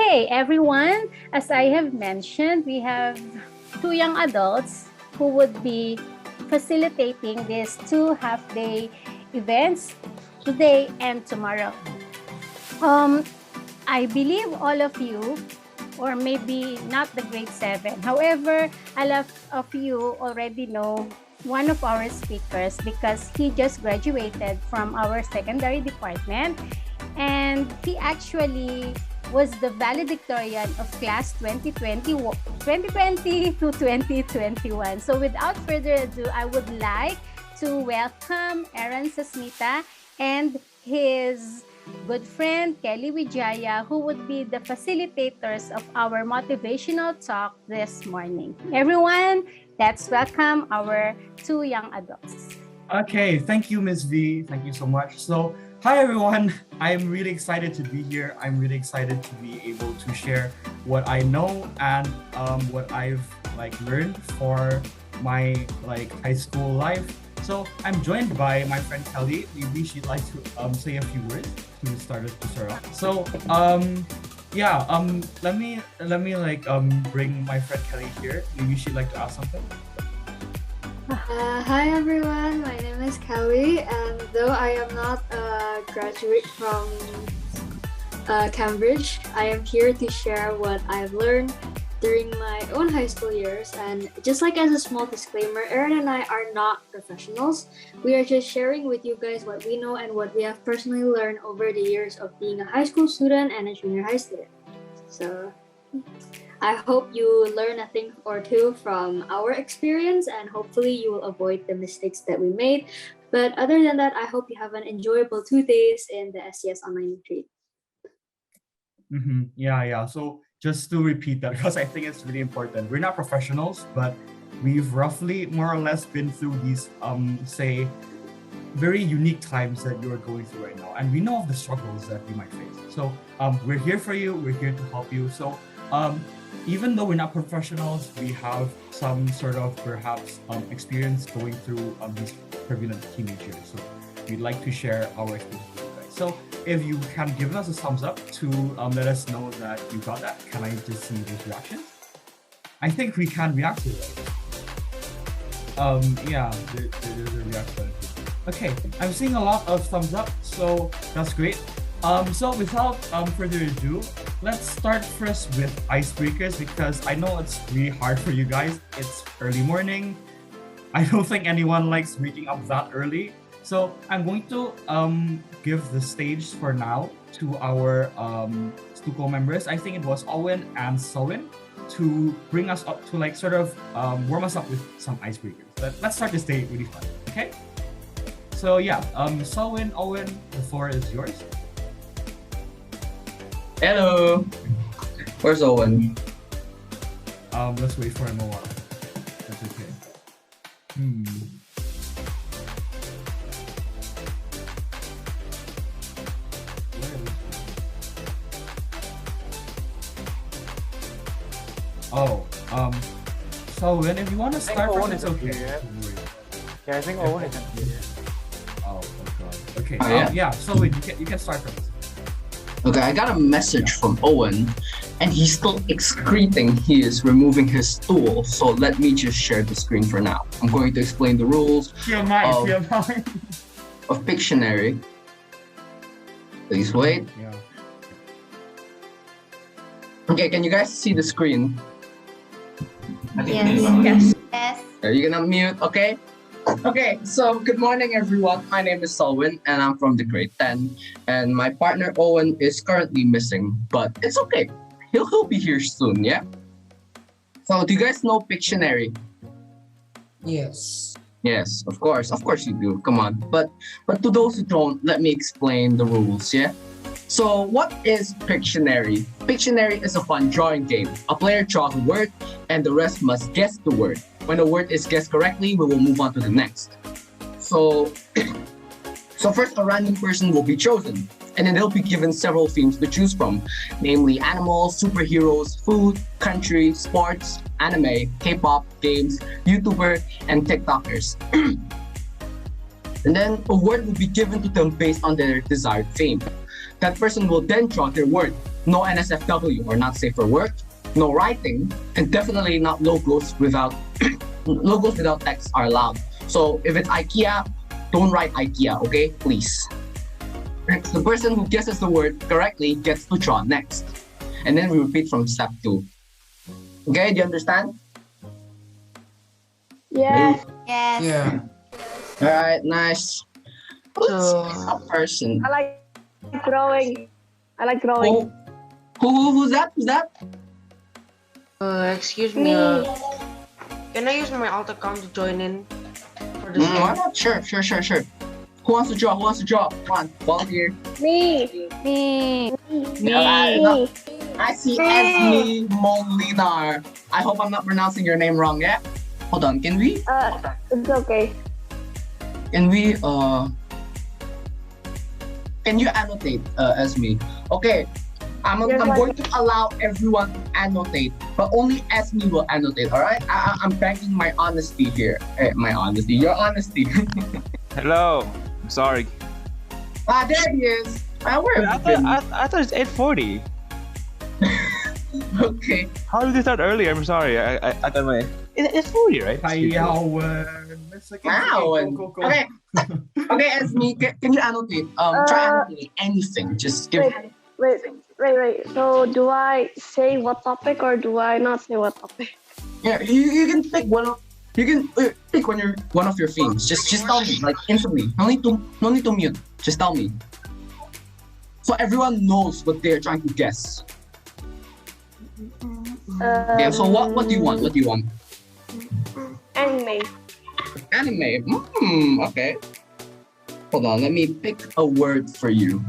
Okay, everyone, as I have mentioned, we have two young adults who would be facilitating these two half-day events today and tomorrow. I believe all of you, or maybe not the grade 7. However, a lot of you already know one of our speakers because he just graduated from our secondary department, and he actually was the valedictorian of class 2020 to 2021. So without further ado, I would like to welcome Aaron Sasmita and his good friend Kelly Wijaya, who would be the facilitators of our motivational talk this morning. Everyone, let's welcome our two young adults. Okay, thank you, Ms. V. Thank you so much. So, hi everyone. I'm really excited to be here. I'm really excited to be able to share what I know and what I've learned for my high school life. So I'm joined by my friend Kelly. Maybe she'd like to say a few words to start off. So let me bring my friend Kelly here. Maybe she'd like to ask something. Hi everyone, my name is Kelly, and though I am not a graduate from Cambridge, I am here to share what I've learned during my own high school years. And just as a small disclaimer, Aaron and I are not professionals. We are just sharing with you guys what we know and what we have personally learned over the years of being a high school student and a junior high student. So I hope you learn a thing or two from our experience, and hopefully you will avoid the mistakes that we made. But other than that, I hope you have an enjoyable 2 days in the SCS online retreat. Yeah. So just to repeat that, because I think it's really important. We're not professionals, but we've roughly more or less been through these, very unique times that you're going through right now. And we know of the struggles that you might face. So we're here for you. We're here to help you. So even though we're not professionals, we have some sort of perhaps experience going through these turbulent teenage years. So we'd like to share our experience with you guys. So if you can give us a thumbs up to let us know that you got that. Can I just see those reactions? I think we can react to it. There's a reaction. Okay, I'm seeing a lot of thumbs up, so that's great. So without further ado, let's start first with icebreakers, because I know it's really hard for you guys. It's early morning. I don't think anyone likes waking up that early. So I'm going to give the stage for now to our Stuco members. I think it was Owen and Selwyn to bring us up to warm us up with some icebreakers. Let's start this day really fun, okay? So yeah, Selwyn, Owen, the floor is yours. Hello. Where's Owen? Let's wait for him a while. That's okay. So if you want to start first, it's okay. Yeah, I think Owen isn't here. Oh god. Okay. Yeah. So you can start first. Okay, I got a message from Owen, and he's still excreting. He is removing his stool. So let me just share the screen for now. I'm going to explain the rules of Pictionary. Please wait. Yeah. Okay, can you guys see the screen? Yes. Are you gonna mute? Okay. Okay, so good morning everyone. My name is Selwyn and I'm from the grade 10. And my partner Owen is currently missing, but it's okay. He'll be here soon, yeah? So do you guys know Pictionary? Yes. Yes, of course you do. Come on. But to those who don't, let me explain the rules, yeah? So what is Pictionary? Pictionary is a fun drawing game. A player draws a word and the rest must guess the word. When the word is guessed correctly, we will move on to the next. So first a random person will be chosen, and then they'll be given several themes to choose from, namely animals, superheroes, food, country, sports, anime, K-pop, games, YouTuber, and TikTokers. And then a word will be given to them based on their desired theme. That person will then draw their word. No NSFW or not safe for work, no writing, and definitely not logos without text are allowed. So if it's IKEA, don't write IKEA, okay? Please. Next, the person who guesses the word correctly gets to draw next. And then we repeat from step 2. Okay, do you understand? Yes. Yes. Yeah. Alright, nice. A person. I like drawing. I like drawing. Who's that? Who's that? Excuse me. Can I use my alt account to join in for this Why game? not? Sure. Who wants to draw? Come on, volunteer. Me. Me. Alright, I see Esme Molinar. I hope I'm not pronouncing your name wrong, yeah? Hold on, can we It's okay. can you annotate Esme? Okay. I'm going to allow everyone to annotate, but only Esme will annotate, alright? I'm banking my honesty here. Your honesty. Hello. I'm sorry. There he is. Where have you been? I thought it's 8:40. Okay. How did you start earlier? I'm sorry. I got my. It's 40, right? Wow. Go. Okay. Okay, Esme, can you annotate? Try annotate anything. Just give. Wait. So do I say what topic or do I not say what topic? Yeah, you can pick one of. You can pick one of your themes. Just tell me, like instantly. No need to mute. Just tell me. So everyone knows what they're trying to guess. Yeah. So what do you want? Anime. Anime. Okay. Hold on. Let me pick a word for you.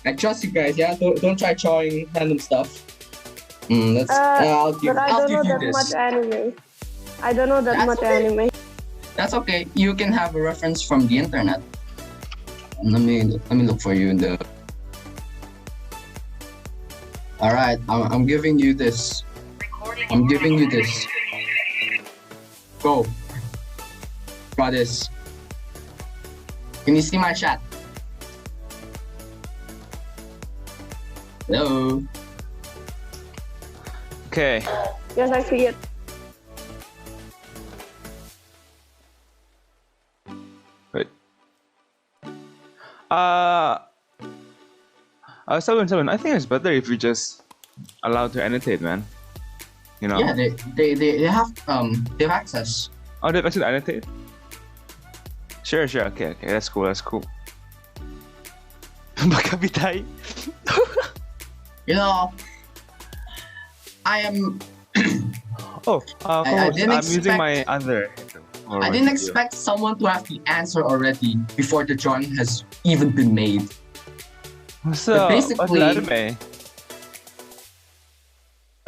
I trust you guys. Yeah. Don't try drawing random stuff. I'll give you this. I don't know that much anime. That's okay. You can have a reference from the internet. Let me look for you in the. All right, I'm giving you this. Go. Got this. Can you see my chat? Hello. Okay. Yes, I see it. Wait. 7. I think it's better if you just allow to annotate, man. You know. Yeah, they have access. Oh, they actually annotate. Sure. Okay. That's cool. Baka bitay. You know, I am. I'm using my other. I didn't expect someone to have the answer already before the drawing has even been made. So, basically- what's the anime?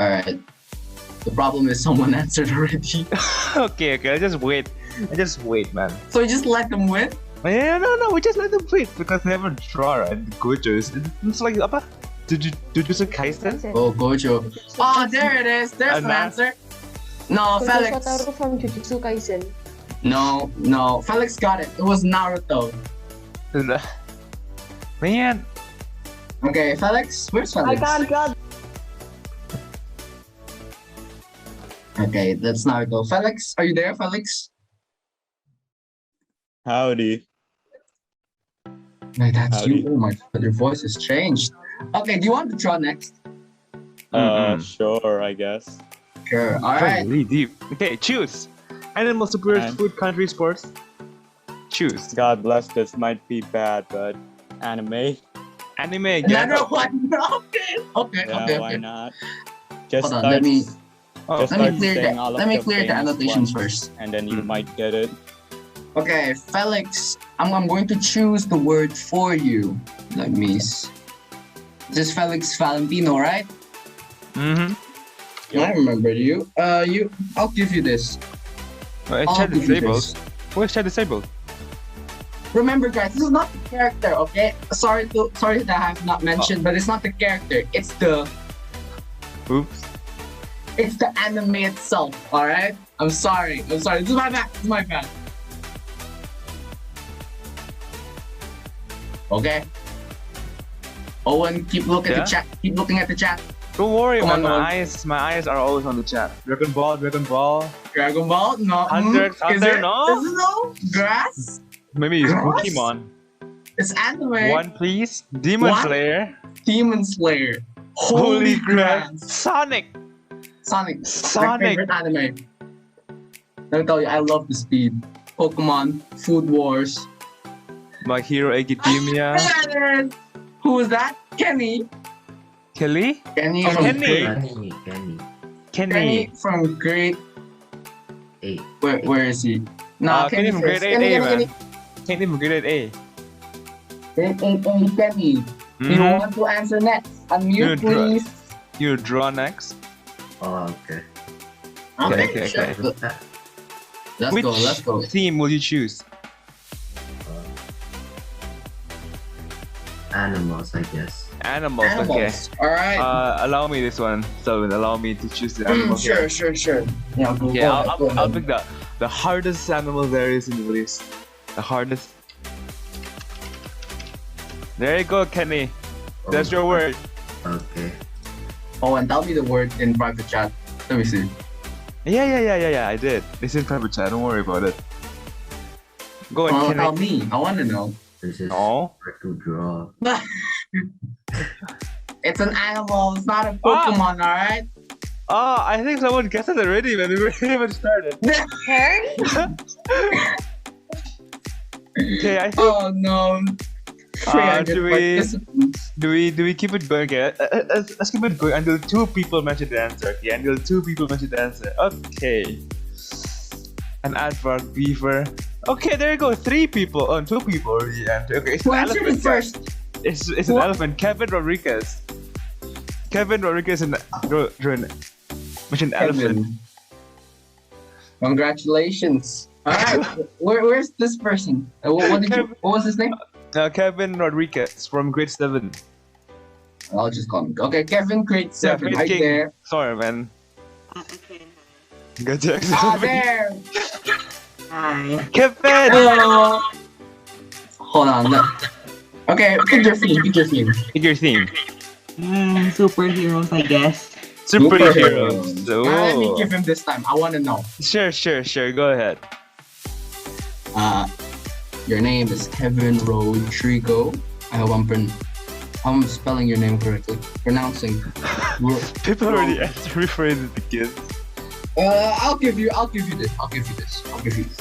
Alright. The problem is someone answered already. Okay. I just wait, man. So you just let them win? Yeah, no, we just let them wait because they have a draw, right? Gojo's. It's like, apa? Jujutsu Kaisen? Oh, Gojo. Oh, there it is. There's an answer. No, Felix. from Jujutsu Kaisen. No. Felix got it. It was Naruto. Man. Okay, Felix. Where's I Felix? can't draw. Okay, that's Naruto. Felix, are you there, Felix? Howdy. No, that's Howdy. you. Oh my god, your voice has changed. Okay, do you want to draw next? Sure, I guess. Sure. Alright. Really deep. Okay, choose. Animal, superheroes, And- food, country, sports. Choose. God bless, this might be bad, but anime? Anime, Another get one. Okay. Yeah, why not? Just Hold on, let me Oh, let me clear saying all of the famous annotations ones, first. and then you might get it. Okay, Felix, I'm going to choose the word for you. Let me. This is Felix Valentino, right? Mm-hmm. I remember you. I'll give you this. Well, I'll chat give you disabled. this. Where's chat disabled? Remember, guys, this is not the character, okay? Sorry that I have not mentioned, but it's not the character. It's the Oops. anime itself. All right. I'm sorry. This is my bad. Okay. Owen, keep looking at Yeah? the chat. Keep looking at the chat. Don't worry, Come man. on, My eyes are always on the chat. Dragon Ball, Dragon Ball. Dragon Ball? No. Hunter, Is Hunter, it? no? Is it no? Grass? Maybe it's Grass? Pokemon. It's anime. One, please. Demon What? Slayer. Demon Slayer. Holy Holy crap. grass. Sonic. Sonic. My Sonic. favorite anime. Let me tell you, I love the speed. Pokemon, Food Wars. My Hero Academia. And who is that? Kenny. Kelly? Kenny Oh, from Kenny. Great. Kenny. Kenny from Great. 8. Where is he? Nah, Kenny from grade first. 8A, Kenny, man. Kenny from grade 8A. Kenny. You Mhm. want to answer next? Unmute, You're dra- please. You draw next. Oh, okay. Okay, sure. okay. Let's Which go. Let's go. theme will you choose? Animals, I guess. Animals, Animals. All right. okay. Allow me this one. So allow me to choose the animal. Sure. Yeah, go, Okay, go ahead, go I'll ahead. pick the hardest animal there is in the list. The hardest. There you go, Kenny. That's your word. Okay. Oh, and tell me the word in private chat. Let me see. Yeah. I did. This is private chat. Don't worry about it. Go ahead, Oh, Kenny. tell me. I want to know. This is No. hard to draw. It's an animal. It's not a Pokemon. All right. Oh, I think someone guessed it already when we haven't even started. Okay, I think. Oh no. 300 do we- participants. Do we keep it going? Okay, let's keep it going until 2 people mention the answer. Okay, until 2 people mention the answer. Okay. An aardvark beaver. Okay, there you go. 3 people. Oh, 2 people already answered. Okay, it's Who an answered elephant. it first? It's an What? elephant. Kevin Rodriguez. Kevin Rodriguez and mentioned elephant. Kevin. Congratulations. All right. Where's this person? What was his name? Kevin Rodriguez from grade 7. I'll just call him. Okay, Kevin, grade 7. Faith Right King. there. Sorry, man. Gotcha. Ah, there. Kevin. Hello. Hold on. Okay, pick your theme. Pick your theme. Superheroes, I guess. Superheroes. Let me Oh. give him this time. I want to know. Sure. Go ahead. Your name is Kevin Rodrigo. I hope I'm spelling your name correctly. Pronouncing. People already answered before it begins. I'll give you this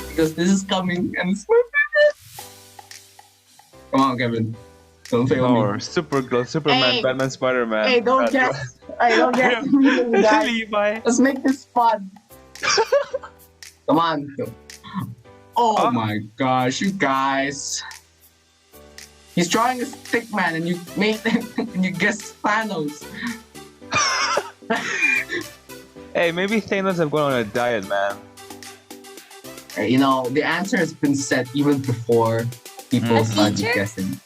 because this is coming and it's my favorite. Come on, Kevin. Don't fail me. Or Supergirl, Superman, Hey. Batman, Spider-Man. Hey, don't guess. Hey, don't guess immediately, guys. Levi. Let's make this fun. Come on. Oh my gosh, you guys. He's drawing a stick man and you guessed Thanos. Hey, maybe Thanos have gone on a diet, man. You know, the answer has been set even before people started guessing.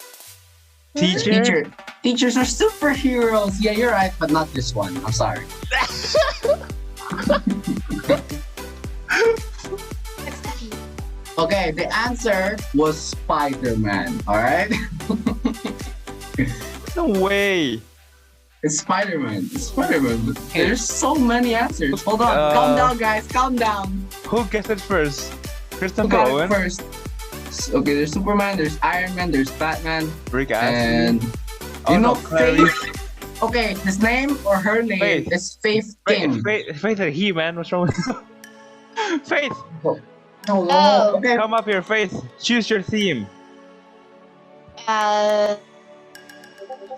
Teacher? Teachers are superheroes. Yeah, you're right, but not this one. I'm sorry. Okay, the answer was Spider-Man. All right. No way. It's Spider-Man. But there's so many answers. Hold on. Uh, Calm down, guys. Calm down. Who guessed it first? Who Christopher got it Owen? first? Okay, there's Superman, there's Iron Man, there's Batman, Rick Astley? and Oh, you know no, Clarice. Faith. Okay, his name or her name Faith. is Faith King. Faith and he, man. What's wrong with you? Faith, Hello. Okay. come up here, Faith. Choose your theme.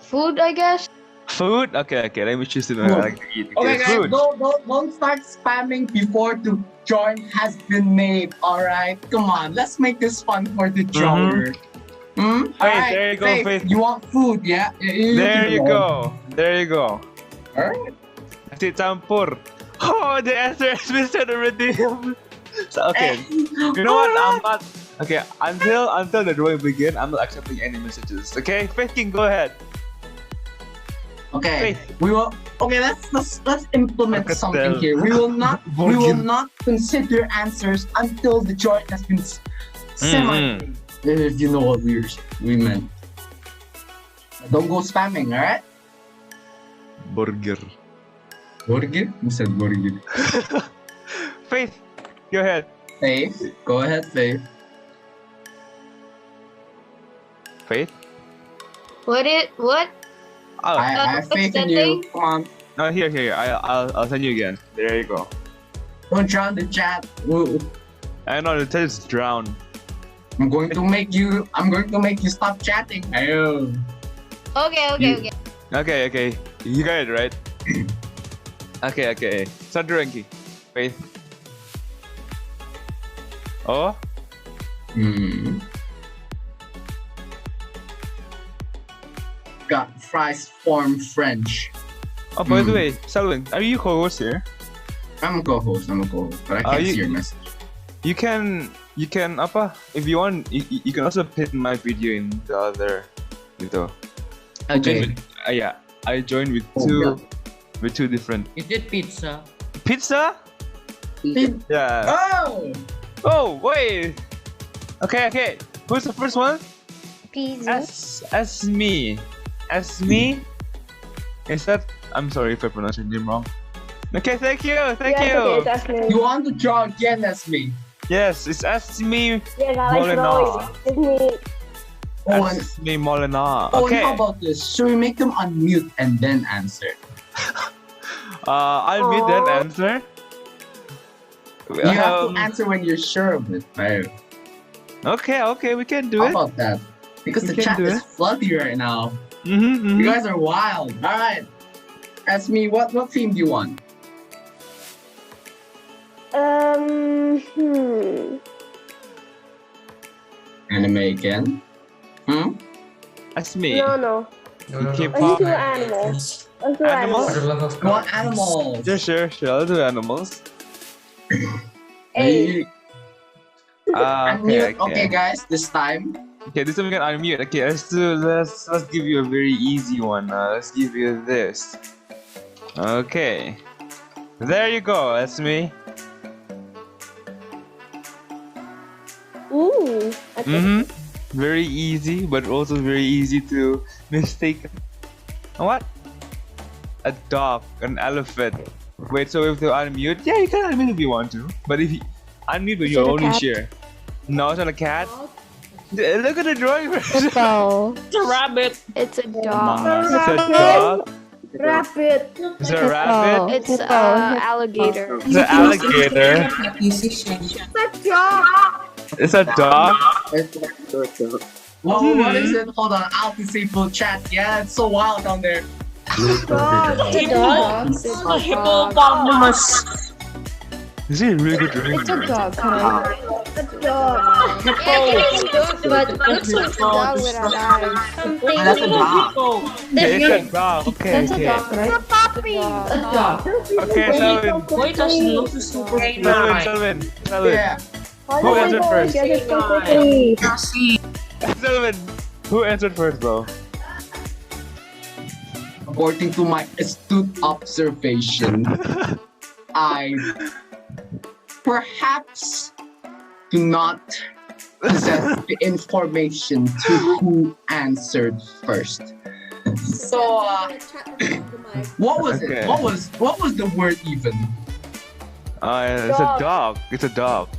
Food, I guess. Food? Okay. Let me choose it. I Food. like to eat. Okay, guys, food. don't start spamming before the join has been made. All right, come on, let's make this fun for the joiner. All right, there you go, Faith. You want food, yeah? There you go. All right. Nasi campur. Oh, the answer has been said already. So, okay. You know what? I'm not. Okay, until the drawing begin, I'm not accepting any messages. Okay, Faith King, go ahead. Okay, Faith. we will. Okay, let's implement Look at something them. here. We will not consider answers until the joint has been semi. If you know what we meant. Don't go spamming, alright? Burger. Burger? Who said burger? Faith, go ahead. Faith? Go ahead, Faith. Faith? What? Oh, I have what's faith in that you. thing? Come on. no, here. I'll send you again. There you go. Don't drown the chat. Ooh. I know the text is drown. I'm going to make you stop chatting. Ayo. Okay. Okay. You got it right. Okay. Start the ranking. Faith. Oh. Got fries form French. Oh, by the way, Selwyn, are you co-host here? I'm a co-host, but I can't see your message. You can apa? If you want, you can also pin my video in the other video. Okay. I joined with Oh, two yeah. with two different You did pizza. pizza. Yeah. Oh! Oh wait. Okay. Who's the first one? Pizza. As me. Is that? I'm sorry if I pronounced your name wrong. Okay, thank you. You want to draw again as me? Yes, it's Asmi Yeah, I like Molina. It's me. Oh, and, Asmi Molina. oh, and Okay. how about this? Should we make them unmute and then answer? I'll meet that answer. You have to answer when you're sure of it, right? Okay, we can do How it. about that? Because We the can chat do is it. floody right now. Mm-hmm. You guys are wild. All right. Ask me, what theme do you want? Anime again? That's me. No. Let's K-pop. do animals. Animals? You want animals? Yeah, sure. I'll do animals. Hey. Okay, guys, this time. Okay, this time we can unmute. Okay, let's give you a very easy one. Let's give you this. Okay. There you go, that's me. Ooh. Mm-hmm. Very easy, but also very easy to mistake. What? A dog, an elephant. Wait, so if they unmute, yeah, you can unmute if you want to. But if you unmute, but you only share. No, it's not a cat. Look at the drawing. It's a rabbit. It's a dog. It's a dog. Rabbit. It's a rabbit. It's alligator. It's an alligator. It's a dog. Whoa, what is it? Hold on, I'll see full chat. Yeah, it's so wild down there. Hippopotamus. Is he a really good drawing? It's a dog. A dog. But looks like a dog without eyes. That's a dog. Okay, it's a dog. Okay. right? A puppy. A dog. Okay, Selwyn. Why does it look super Selwyn. Yeah. Who answered first? Get it completely. Selwyn. Who answered first, bro? According to my astute observation, I perhaps do not possess the information to who answered first. So, what was Okay. it? What was the word even? It's a dog. It's a dog.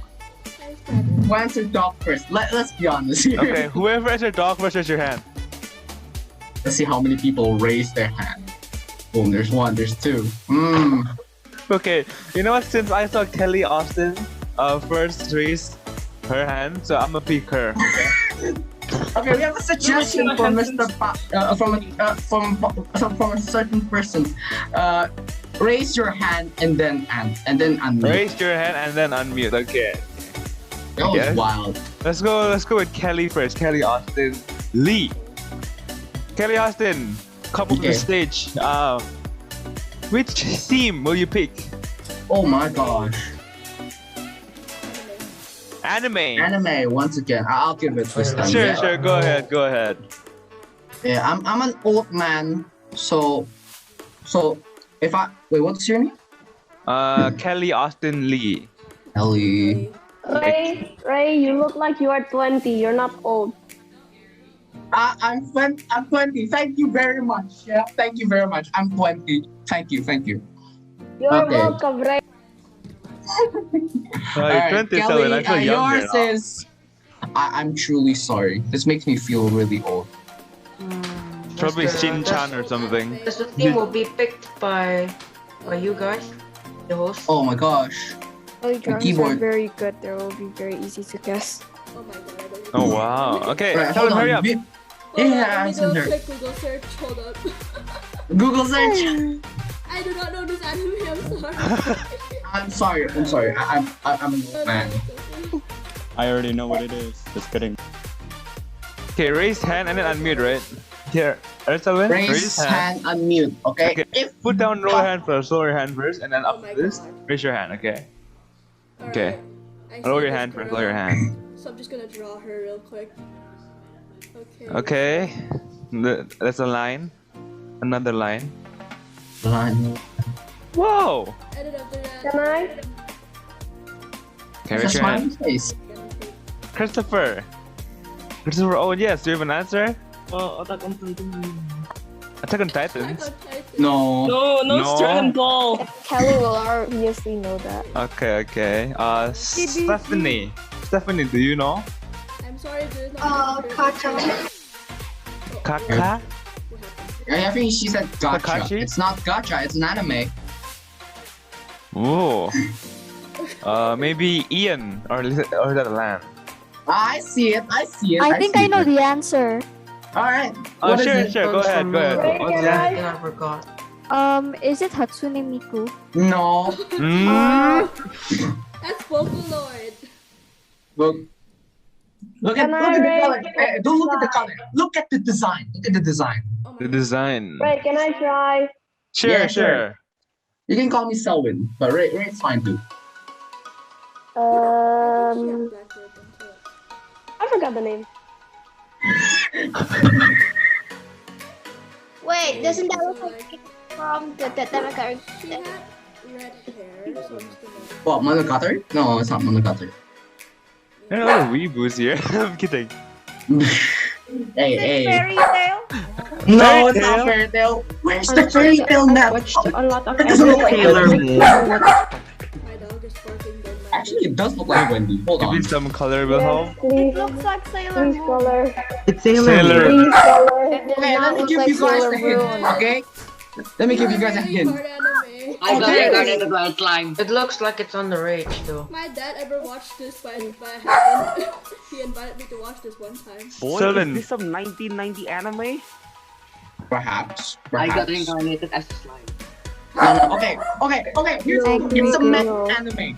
Who answered dog first? Let's be honest here. Okay, whoever answered dog first, raise your hand. Let's see how many people raise their hand. Boom, there's one, there's two. Okay, you know what? Since I saw Kelly Austin first raise her hand, so I'm gonna pick her. Okay, we have a suggestion from Mr. From a certain person. Raise your hand and then unmute. Raise your hand and then unmute. Okay. That was Yes. wild. Let's go with Kelly first. Kelly Austin Lee. Kelly Austin, come up to the Okay. stage. Which theme will you pick? Oh my gosh. Anime. Anime once again. I'll give it this time. Sure, yeah. sure. Go ahead. Yeah, I'm an old man, so if I wait, what's your name? Kelly Austin Lee. Ellie. Ray, you look like you are 20. You're not old. I'm 20. Thank you very much. Yeah, thank you very much. I'm 20. Thank you. You're Okay. welcome, right? Oh, All you're right, 27. Kelly, I feel younger yours now. is. I'm truly sorry. This makes me feel really old. Probably Shin Chan or something. Because the team will be picked by you guys, the host. Oh my gosh. All drawings are keyboard. very good. They will be very easy to guess. Oh my god, I don't Oh wow. Okay, Right, tell hold him hurry on. up. Yeah, let me I'm go there. quick Google search. Hold up. Google search. I do not know this anime. I'm sorry. I'm sorry. I'm an old man. I already know what it is. Just kidding. Okay, raise hand and then unmute, right? Here, Selwyn, Raise hand, unmute. Okay. Okay, If put down lower hand first, lower your hand first, and then Oh after my this, God. raise your hand, okay? Okay. Alright, I Lower see your this hand first, girl. lower your hand. So I'm just gonna draw her real quick. Okay. Okay. That's a line. Another line. line. Whoa! And then after that. Can I? Okay, It's a raise your smiley hand. face. Christopher! Christopher, oh yes, do you have an answer? Attack on Titan. Attack on Titans? No. No. Dragon Ball. Kelly will obviously know that. Okay. Stephanie. Stephanie, do you know? I'm sorry, there's not. Kaka? I think she said gotcha. Kakashi? It's not gotcha. It's an anime. Ooh. Maybe Ian or is that a land? I see it. I think I know the answer. All right. Oh, What is sure, it? sure. Go ahead. What's that? I forgot. Is it Hatsune Miku? No. That's Vocaloid. Look at Can the I color. raise Don't look at the color. Look at the design. Look at the design. Oh my The god. design. Wait, can I try? Sure, Yeah, sure. You can call me Selwyn, but Ray's fine too. I forgot the name. Wait, doesn't that look like From the She had red hair, so I'm just gonna. What, Monogatari? No, it's not Monogatari. There are a lot of weeboos here. I'm kidding. Hey. Fairy tale? No, it's not fairy tale. Where's the fairy tale now? Watched a lot of It doesn't look like Sailor Wendy. Moon. My dog is barking dead. Actually, it does look like Wendy. Hold on. Maybe some color will help. It Please, looks like Sailor please Moon. color. It's Sailor Sailor. Moon. Please color. It does Okay, let not me look give like you guys Sailor a hint, Moon. okay? Let me give you guys a Really hint. hard anime. I got Okay. it, got it, the right line. It looks like it's on the rage though. My dad ever watched this, but I haven't. He invited me to watch this one time. Boy, Selwyn. is this some 1990 anime? Perhaps. I got reincarnated as a slime. No. Okay. Here's it's a mech Girl. anime.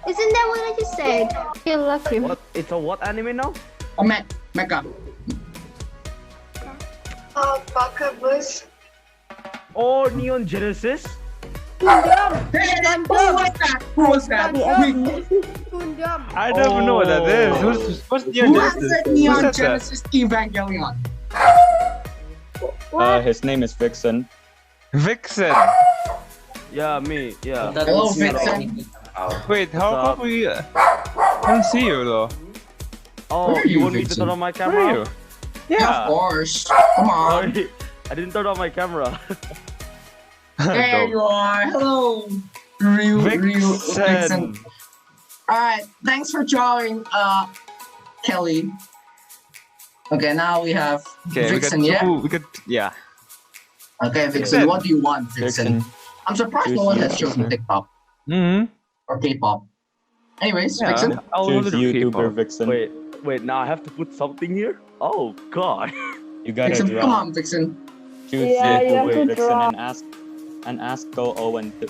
Isn't that what I just said? Feel lucky. What? It's a what anime now? A mecha. Oh, Neon Genesis? Hey, who was that? Wait, Gundam. I don't even know what that is. What's Neon who Genesis? answered Who Neon said that? Genesis Evangelion? His name is Vixen. Vixen. Yeah, me. Yeah. Hello, Vixen. Wait, how come we? I don't see you though. Oh, Where are you you, want me to Vixen? turn on my Where are camera? you? Yeah, of course. Come on. Sorry, I didn't turn on my camera. There you are. Hello. Ryu Vixen. Vixen. Alright, thanks for drawing, Kelly. Okay, now we have Okay, Vixen, we got yeah? two. We got yeah. Okay, Vixen, Vixen. what do you want, Vixen? I'm surprised no one has chosen TikTok or K-pop. Anyways, Yeah. Vixen. I will Choose do YouTuber K-pop. Vixen. Wait, now I have to put something here? Oh, God. You gotta Vixen, draw. come on, Vixen. Choose Yeah, you have YouTuber to Vixen draw. and ask Go Owen to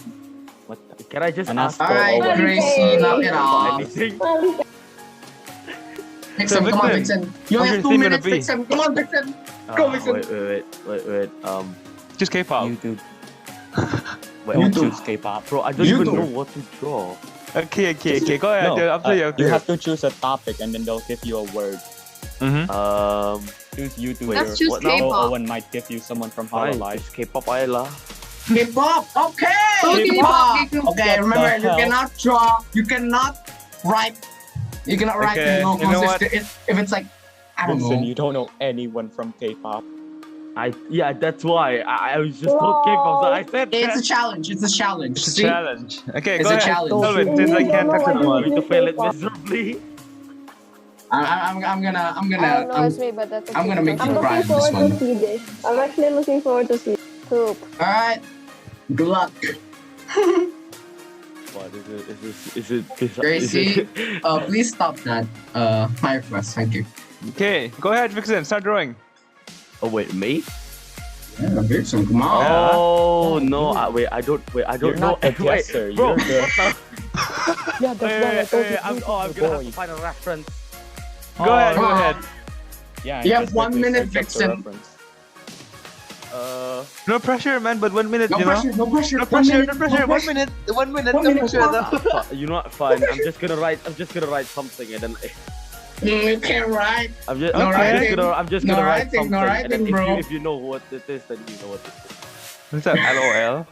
what the Can I just And ask ask for Alright, Owen. Gracie, knock it off. anything? Vixen, come on, Vixen. You only How's have your 2 theme gonna minutes, be? Vixen. Come on, Vixen. Go, Vixen. Wait. Just K-pop. YouTube. Wait, YouTube. Choose K-pop. bro, I don't even YouTube. know what to draw. Okay. Go ahead. No, After you. you have to choose a topic and then they'll give you a word. Choose YouTuber. Let's choose what now? Go K-pop. Owen might give you someone from Fine, Hololive. just K-pop ay lah. K-pop. Okay. K-pop. Okay, remember, What the you hell? cannot draw. You cannot write. You cannot write Okay, no you know consist- what? if it's like I don't Listen, know. you don't know anyone from K-pop. Yeah, that's why I was just told K-pop, so I said It's a that. challenge. It's a challenge. It's a See? challenge. Okay, It's go a ahead. challenge. Elvin, If since I you don't can't know talk to what anyone. this To is fail it K-pop, miserably. I'm gonna I don't know, it's me, but that's I'm gonna make I'm you cry looking on this forward to one. see this. I'm actually looking forward to see Poop. All right. Good luck. What is it? Gracie, please stop that. My request. Thank you. Okay, go ahead, Vixen. Start drawing. Oh wait, me? Yeah, Vixen, come on. Oh no! I don't You're know. not the Wait, guesser, bro. you're the- Yeah, that's Wait, why I wait, told wait, you. I'm gonna have to find a reference. Go ahead, come go on. ahead. Yeah, You I have just 1 quickly minute, searched up the Vixen. reference. No pressure, man, but 1 minute, No you know? pressure, no pressure. No 1 pressure, minute, no pressure. 1 minute, 1 minute, no pressure. No. You know what? Fine. I'm just gonna write something and then You can't write. I'm just No writing. I'm just No gonna write writing, something. no And then writing, bro. if you know what it is, then you know what it is. What's that? LOL?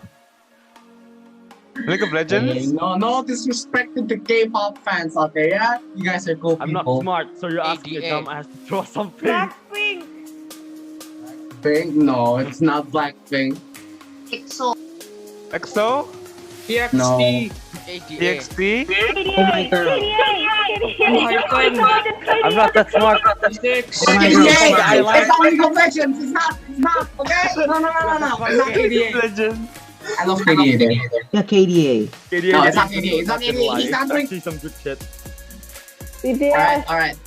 League of Hey, Legends? no disrespect to the K-pop fans out there. Yeah, you guys are cool I'm not people. smart, so you're asking a ADA. dumb ass to draw something. Blackpink. Blackpink? No, it's not Blackpink. EXO. EXO? No. ADA. TXT? Oh my god. I'm not that smart. Oh my ADA! god. It's not League of Legends. It's not. Okay? No. It's not League ADA. of Legends. I love KDA. Yeah, KDA. No, it's not KDA. It's not KDA. He's not doing. Actually some good shit. BTS. Alright.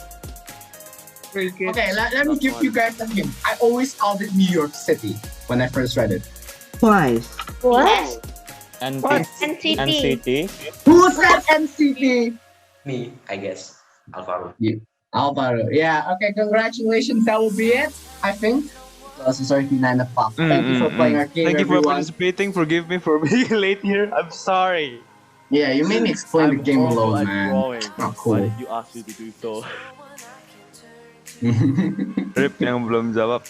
Okay, let me give you guys a hint. I always called it New York City when I first read it. Twice. What? NCT. Who said NCT? Me, I guess. Alvaro. Alvaro. Yeah, okay, congratulations. That will be it, I think. It's already 9 o'clock. Thank you for playing our game, Thank you for everyone. participating. Forgive me for being late here. I'm sorry. Yeah, you made me explain the game horrible alone, at man. drawing. Not Why cool. did you ask me to do so? Rip yang belum jawab.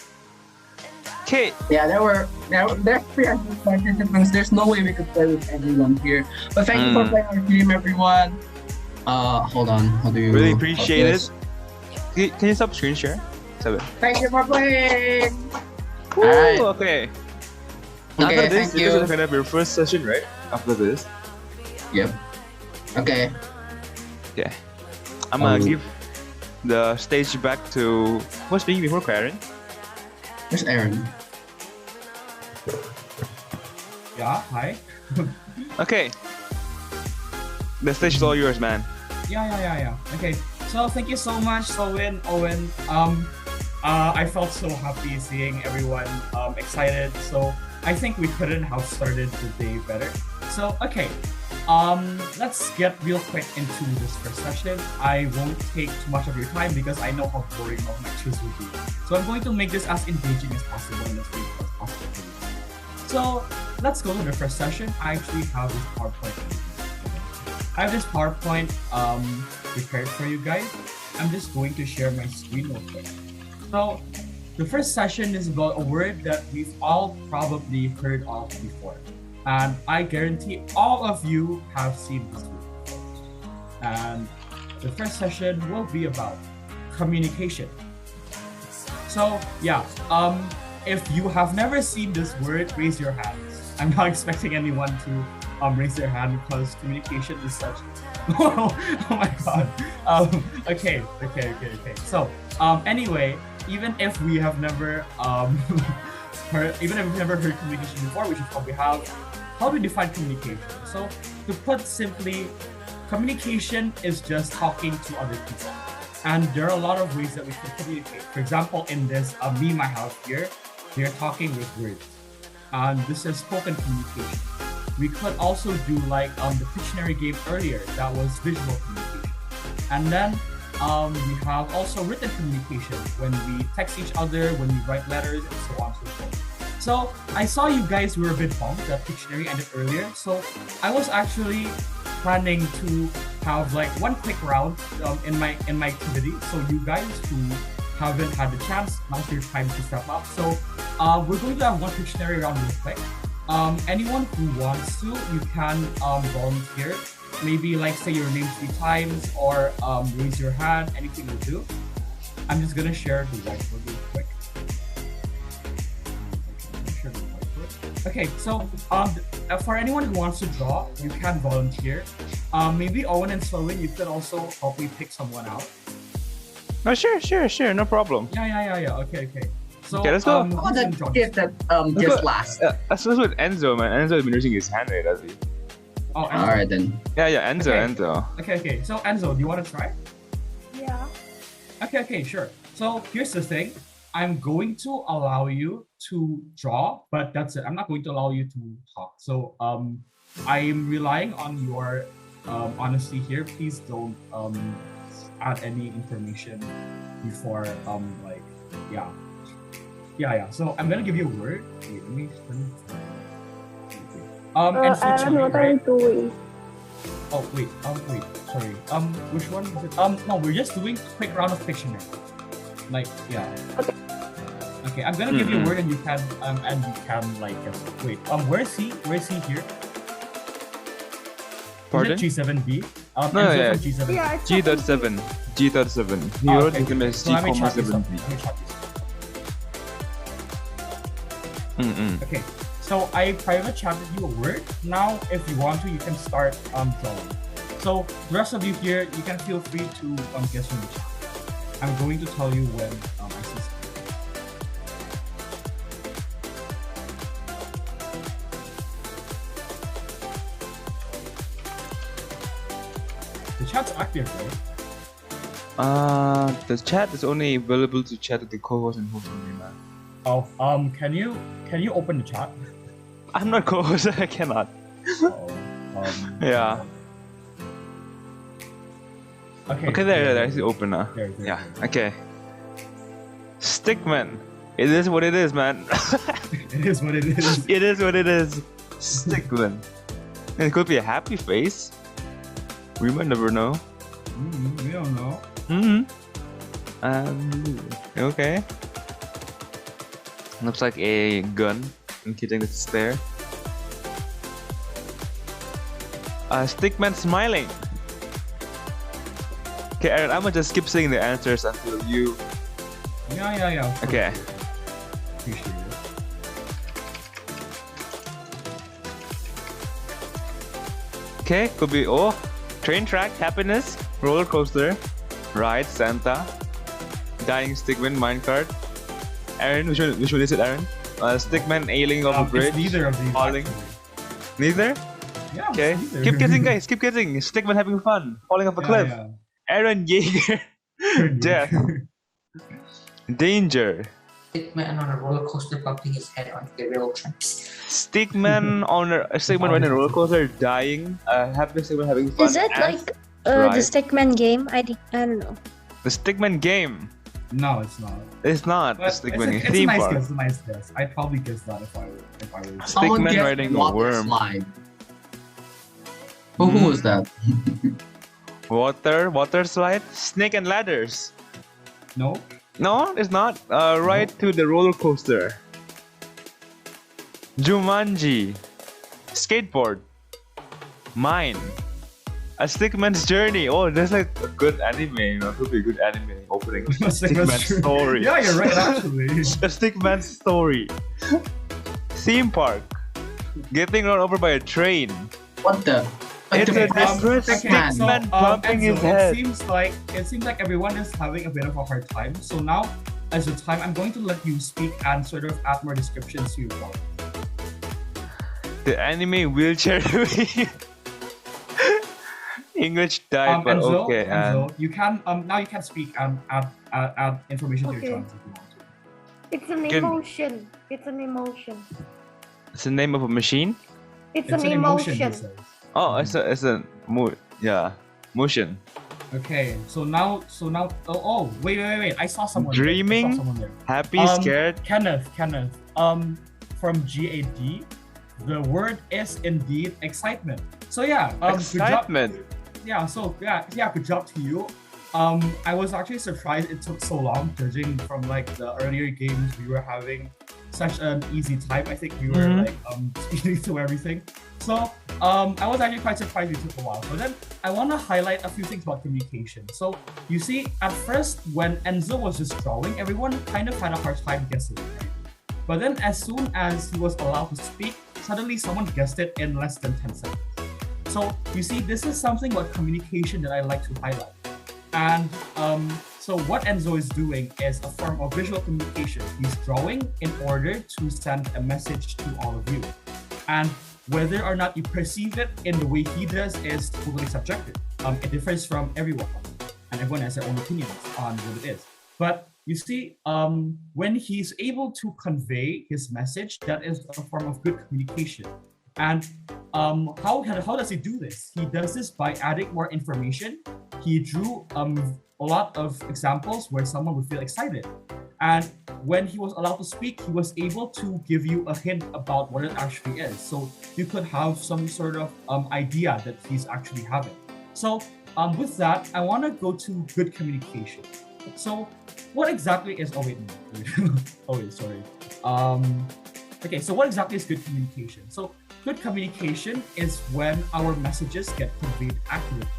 Okay. Yeah, there are 300 participants. There's no way we could play with everyone here. But thank you for playing our game, everyone. Hold on. How do you? Really appreciate this? it. Can you stop screen share? Thank you for playing. Woo, Alright. okay. Okay, After this, thank this you. is kind of your first session, right? After this. Yep. Okay. Okay. I'm gonna give the stage back to who's speaking before Karen. Where's Aaron? Yeah, hi. Okay. The stage is all yours, man. Yeah. Okay. So thank you so much, Owen. I felt so happy seeing everyone excited. So I think we couldn't have started the day better. So okay. Let's get real quick into this first session. I won't take too much of your time because I know how boring all lectures will be. So I'm going to make this as engaging as possible and as brief as possible for you. So let's go to the first session. I actually have this PowerPoint. I have this PowerPoint prepared for you guys. I'm just going to share my screen real quick. So the first session is about a word that we've all probably heard of before. And I guarantee all of you have seen this word before. And the first session will be about communication. So yeah, if you have never seen this word, raise your hands. I'm not expecting anyone to raise their hand because communication is such. Oh my god. Okay. So anyway, even if we have never heard communication before, which you probably have, how do we define communication? So to put simply, communication is just talking to other people. And there are a lot of ways that we can communicate. For example, in this meme I have here, they're talking with words. And this is spoken communication. We could also do like the Pictionary game earlier, that was visual communication. And then we have also written communication when we text each other, when we write letters, and so on and so forth. So I saw you guys were a bit bummed that Pictionary ended earlier. So I was actually planning to have like one quick round in my activity. So you guys who haven't had the chance, now's your time to step up. So we're going to have one Pictionary round real quick. Anyone who wants to, you can volunteer. Maybe like say your name 3 times or raise your hand, anything will do. I'm just gonna share the whiteboard real quick. Share the whiteboard. Okay, so for anyone who wants to draw, you can volunteer. Maybe Owen and Selwyn, you could also help me pick someone out. Oh, sure, no problem. Yeah. Okay. So, Okay, let's go. How about that kid that Let's just go. last? Let's go with Enzo, man. Enzo has been raising his hand right, has he? Oh, Enzo. All right then. Yeah, Enzo, Okay. Enzo. Okay. So Enzo, do you want to try? Yeah. Okay, sure. So here's the thing. I'm going to allow you to draw, but that's it. I'm not going to allow you to talk. So I'm relying on your honesty here. Please don't add any information before yeah. So I'm gonna give you a word. Wait, let me and switch Aaron, to what me, are you right? doing? Oh wait, sorry. Which one is it? No, we're just doing a quick round of Pictionary. Like, yeah. Okay, I'm gonna give you a word and you can like guess. Wait, where is he? Where is he here? Pardon? Is it G7B? No, Enzo yeah. from G7B. Yeah, it's G37. He Oh, wrote okay. it in So let me chat this up. G7B. Let me chat this up. Mm-mm. Okay, so I private chatted you a word. Now, if you want to, you can start drawing. So the rest of you here, you can feel free to guess from the chat. I'm going to tell you when I see something. The chat's active, right? The chat is only available to chat with the co-host and host only, man. Oh, can you open the chat? I'm not co-host. I cannot. Yeah. Okay, there. I see open now. There. Yeah. Okay. Stickman. It is what it is, man. It is what it is. It is what it is. Stickman. It could be a happy face. We might never know. We don't know. Okay. Looks like a gun. I'm kidding, it's there. Stickman smiling. Okay, Aaron, I'm gonna just skip saying the answers until you. Yeah. Okay. Appreciate it. Okay, could be train track, happiness, roller coaster, ride, Santa, dying stickman, minecart. Aaron, which one is it, Aaron? Stickman ailing off a bridge. It's neither of these. Falling. Actually. Neither? Yeah. Okay. It's neither. Keep guessing, guys. Keep guessing. Stickman having fun, falling off a cliff. Yeah. Aaron Jaeger, death, danger. Stickman on a roller coaster bumping his head onto the rail tracks. Stickman riding a roller coaster, dying. Happy stickman having fun. Is that and like the ride. Stickman game? I don't know. The Stickman game? No, it's not. It's not the But Stickman game. it's Theme a nice park. guess. It's a nice guess. I'd probably guess that if I were. Someone Stickman guessed riding a water worm. slide. Who was that? Water slide, snake and ladders. No, it's not. Ride to the roller coaster. Jumanji, skateboard, mine, a Stickman's journey. Oh, that's like a good anime. You know, could be a good anime opening. Stickman's story. Yeah, you're right. Actually, A Stickman's story. Theme park, getting run over by a train. What the? It's a distressed Stickman. Stickman bumping his head. It seems like everyone is having a bit of a hard time. So now, as a time, I'm going to let you speak and sort of add more descriptions to your blog. The anime wheelchair. English died, but Enzo, okay. Enzo, you can now you can speak and add information to your Okay. chance if you want to. It's an Can- emotion. It's an emotion. It's the name of a machine. It's It's an emotion. he says. Oh, it's a motion. Okay, so now, wait, I saw someone. Dreaming? I saw someone there. Happy, scared. Kenneth. From GAD, the word is indeed excitement. So yeah, Excitement. Good job, good job to you. I was actually surprised it took so long, judging from like the earlier games we were having. such an easy type. I think we were like speeding through everything. So I was actually quite surprised it took a while. But then I want to highlight a few things about communication. So you see, at first when Enzo was just drawing, everyone kind of had a hard time guessing it. But then as soon as he was allowed to speak, suddenly someone guessed it in less than 10 seconds. So you see, this is something about communication that I like to highlight. And so what Enzo is doing is a form of visual communication. He's drawing in order to send a message to all of you. And whether or not you perceive it in the way he does is totally subjective. It differs from everyone, and everyone has their own opinions on what it is. But you see, when he's able to convey his message, that is a form of good communication. And how does he do this? He does this by adding more information. He drew a lot of examples where someone would feel excited. And when he was allowed to speak, he was able to give you a hint about what it actually is. So you could have some sort of idea that he's actually having. So with that, I want to go to good communication. So what exactly is, sorry. Okay, so what exactly is good communication? So good communication is when our messages get conveyed accurately.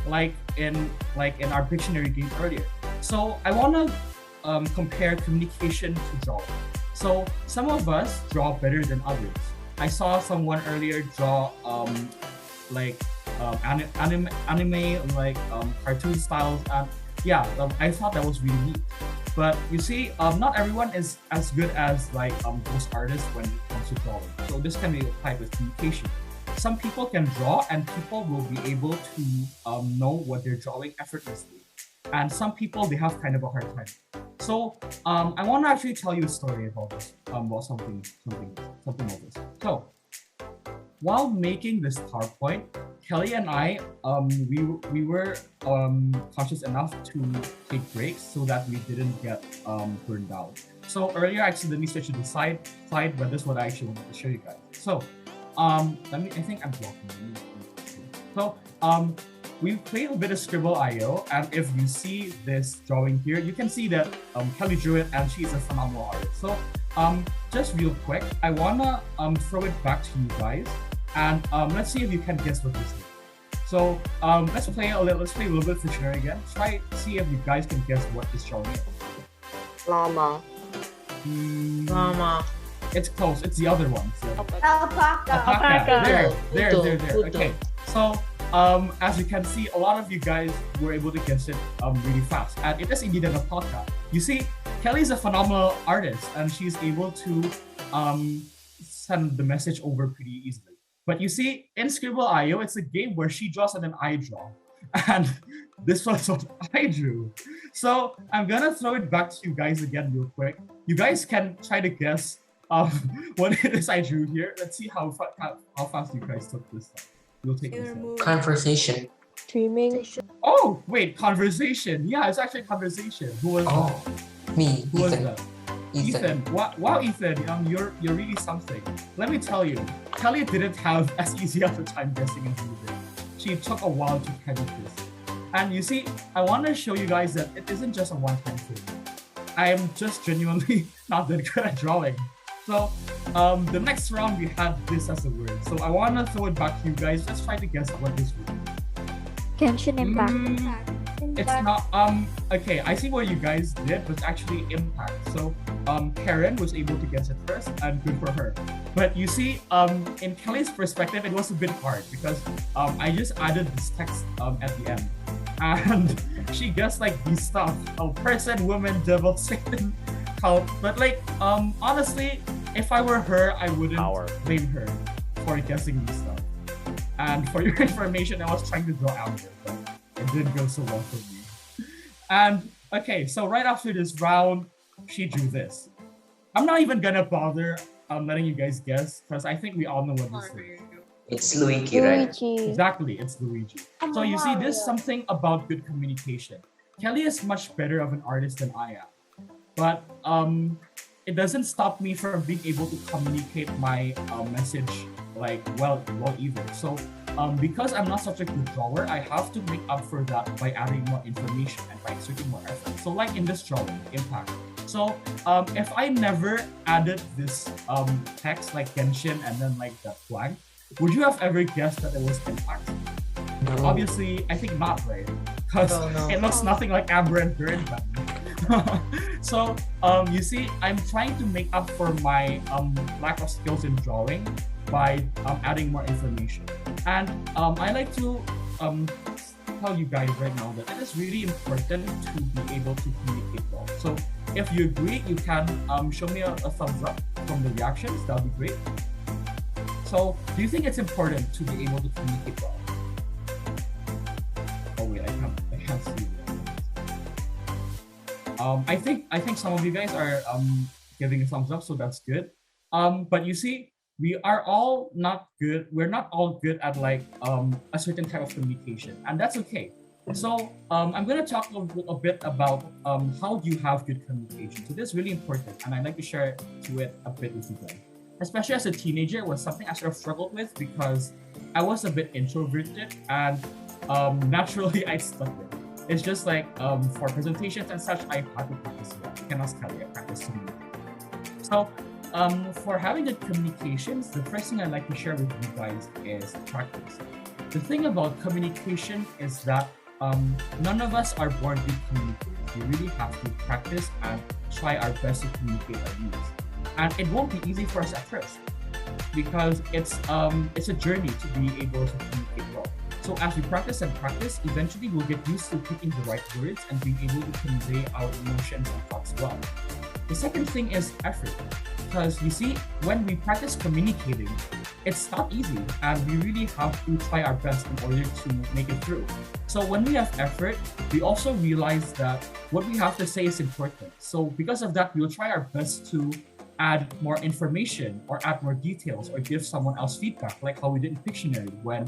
Like in our Pictionary game earlier. So I want to compare communication to drawing. So some of us draw better than others. I saw someone earlier draw anime like cartoon styles, and I thought that was really neat. But you see, not everyone is as good as like those artists when it comes to drawing. So this can be applied with communication. Some people can draw and people will be able to know what they're drawing effortlessly. And some people, they have kind of a hard time. So I want to actually tell you a story about this, about something like this. So while making this PowerPoint, Kelly and I, we were conscious enough to take breaks so that we didn't get burned out. So earlier, I accidentally switched to the side, but this is what I actually wanted to show you guys. So I think I'm blocking. So we played a bit of Scribble.io, and if you see this drawing here, you can see that Kelly drew it, and she's a phenomenal artist. So just real quick, I wanna throw it back to you guys, and let's see if you can guess what this is. So let's play a little bit Pictionary again. Try see if you guys can guess what this drawing is. Llama. Llama. It's close. It's the other one. So. Alpaca. There. Okay. So as you can see, a lot of you guys were able to guess it really fast, and it is indeed an alpaca. You see, Kelly's a phenomenal artist, and she's able to send the message over pretty easily. But you see, in Scribble.io, it's a game where she draws and then I draw, and this was what I drew. So I'm gonna throw it back to you guys again real quick. You guys can try to guess what it is I drew here. Let's see how fast you guys took this time. We'll take this out. Conversation. Streaming. Oh, wait, conversation. Yeah, it's actually conversation. Who was that? Me, Who was Ethan. that? Ethan. Wow, Ethan, you're really something. Let me tell you, Kelly didn't have as easy of a time guessing as you did. She took a while to kind of guess. And you see, I want to show you guys that it isn't just a one-time thing. I am just genuinely not that good at drawing. So the next round we have this as a word. So I want to throw it back to you guys. Let's try to guess what this word is. Genshin Impact. It's not okay, I see what you guys did was actually impact. So Karen was able to guess it first, and good for her. But you see, in Kelly's perspective, it was a bit hard because I just added this text at the end. And she guessed like these stuff. Person, woman, devil, Satan, cult. But like honestly, if I were her, I wouldn't blame her for guessing these stuff. And for your information, I was trying to draw out here, but it didn't go so well for me. And okay, so right after this round, she drew this. I'm not even gonna bother letting you guys guess because I think we all know what this is. It's Luigi, right? Exactly, it's Luigi. So you see, there's something about good communication. Kelly is much better of an artist than I am, but it doesn't stop me from being able to communicate my message like well either. So because I'm not such a good drawer, I have to make up for that by adding more information and by exerting more effort. So like in this drawing, impact, So if I never added this text like Genshin and then like the flag, would you have ever guessed that it was impact? No. Obviously, I think not, right? Because No. it looks nothing like Amber and Bird. So you see, I'm trying to make up for my lack of skills in drawing by adding more information. And I like to tell you guys right now that it is really important to be able to communicate well. So if you agree, you can show me a thumbs up from the reactions. That would be great. So do you think it's important to be able to communicate well? Oh wait, I can't see it. I think some of you guys are giving a thumbs up, so that's good. But you see, we are all not good. We're not all good at like a certain type of communication, and that's okay. So I'm gonna talk a bit about how do you have good communication. So this is really important, and I'd like to share it a bit with you guys. Especially as a teenager, it was something I sort of struggled with because I was a bit introverted, and naturally I stuck with it. It's just like for presentations and such, I had to practice it. I cannot tell you, I practice so many. So for having good communications, the first thing I'd like to share with you guys is practice. The thing about communication is that none of us are born good communicators. We really have to practice and try our best to communicate our needs. And it won't be easy for us at first because it's a journey to be able to communicate well. So as we practice and practice, eventually we'll get used to picking the right words and being able to convey our emotions and thoughts well. The second thing is effort. Because you see, when we practice communicating, it's not easy and we really have to try our best in order to make it through. So when we have effort, we also realize that what we have to say is important. So because of that, we'll try our best to add more information or add more details or give someone else feedback, like how we did in Pictionary when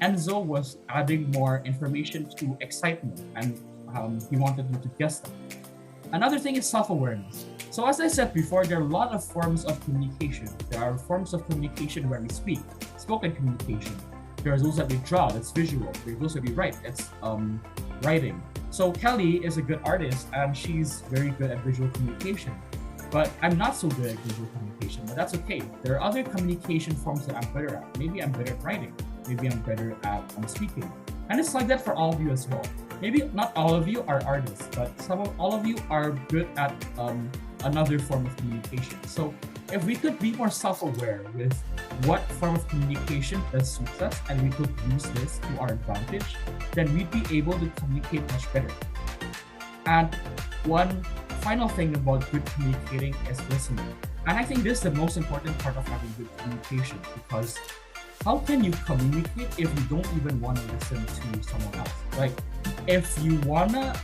Enzo was adding more information to excitement and he wanted me to guess that. Another thing is self-awareness. So as I said before, there are a lot of forms of communication. There are forms of communication where we speak, spoken communication. There are those that we draw, that's visual. There are those that we write, that's writing. So Kelly is a good artist and she's very good at visual communication. But I'm not so good at visual communication, but that's okay. There are other communication forms that I'm better at. Maybe I'm better at writing. Maybe I'm better at speaking. And it's like that for all of you as well. Maybe not all of you are artists, but all of you are good at another form of communication. So if we could be more self-aware with what form of communication best suits us and we could use this to our advantage, then we'd be able to communicate much better. And one final thing about good communicating is listening. And I think this is the most important part of having good communication, because how can you communicate if you don't even want to listen to someone else? Like, if you wanna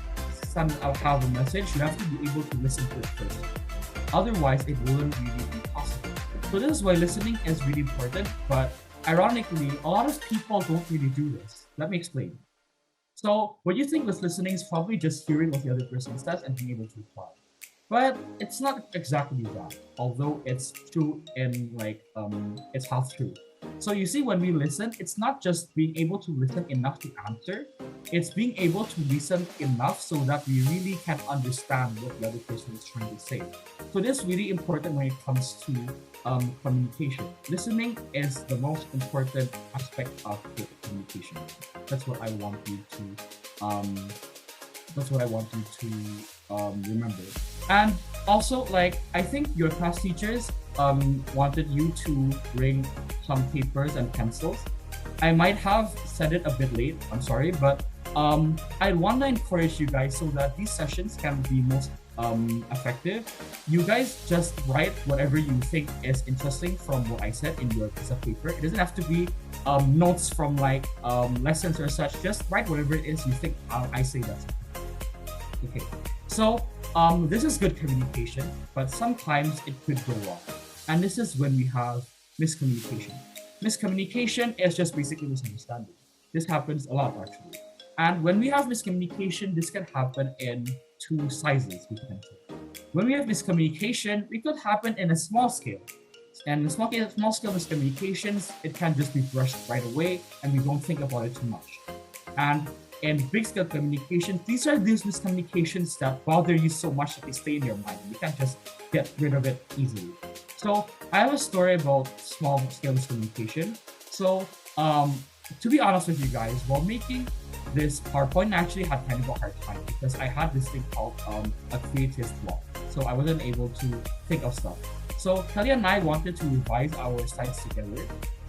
have a message, you have to be able to listen to it first. Otherwise, it wouldn't really be possible. So this is why listening is really important, but ironically, a lot of people don't really do this. Let me explain. So what you think with listening is probably just hearing what the other person says and being able to reply. But it's not exactly that, although it's true in it's half true. So you see, when we listen, it's not just being able to listen enough to answer, it's being able to listen enough so that we really can understand what the other person is trying to say. So this is really important when it comes to communication. Listening is the most important aspect of good communication. That's what I want you to remember. And also, I think your class teachers wanted you to bring some papers and pencils. I might have said it a bit late, I'm sorry, but I want to encourage you guys so that these sessions can be most effective. You guys just write whatever you think is interesting from what I said in your piece of paper. It doesn't have to be notes from lessons or such. Just write whatever it is you think I say that's okay. So this is good communication, but sometimes it could go wrong. And this is when we have miscommunication. Miscommunication is just basically misunderstanding. This happens a lot, actually. And when we have miscommunication, this can happen in two sizes, we can say. When we have miscommunication, it could happen in a small scale. And in small scale miscommunications, it can just be brushed right away and we don't think about it too much. And in big scale communication, these are these miscommunications that bother you so much that they stay in your mind. You can't just get rid of it easily. So I have a story about small scale miscommunication. So to be honest with you guys, while making this PowerPoint, I actually had kind of a hard time because I had this thing called a creative block. So I wasn't able to think of stuff. So Kelly and I wanted to revise our slides together,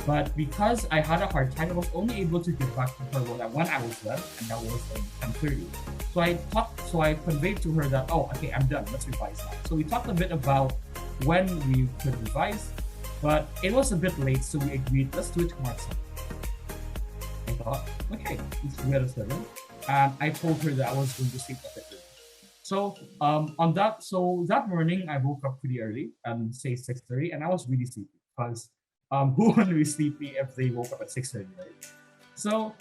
but because I had a hard time, I was only able to get back to her when I was done, and that was in 10:30. So I conveyed to her that, oh, okay, I'm done. Let's revise now. So we talked a bit about when we could revise, but it was a bit late, so we agreed, let's do it tomorrow at 7. I thought, okay, let's do it at 7. And I told her that I was going to sleep a bit early. So that morning I woke up pretty early, say 6:30, and I was really sleepy because who wouldn't be sleepy if they woke up at 6:30, right? So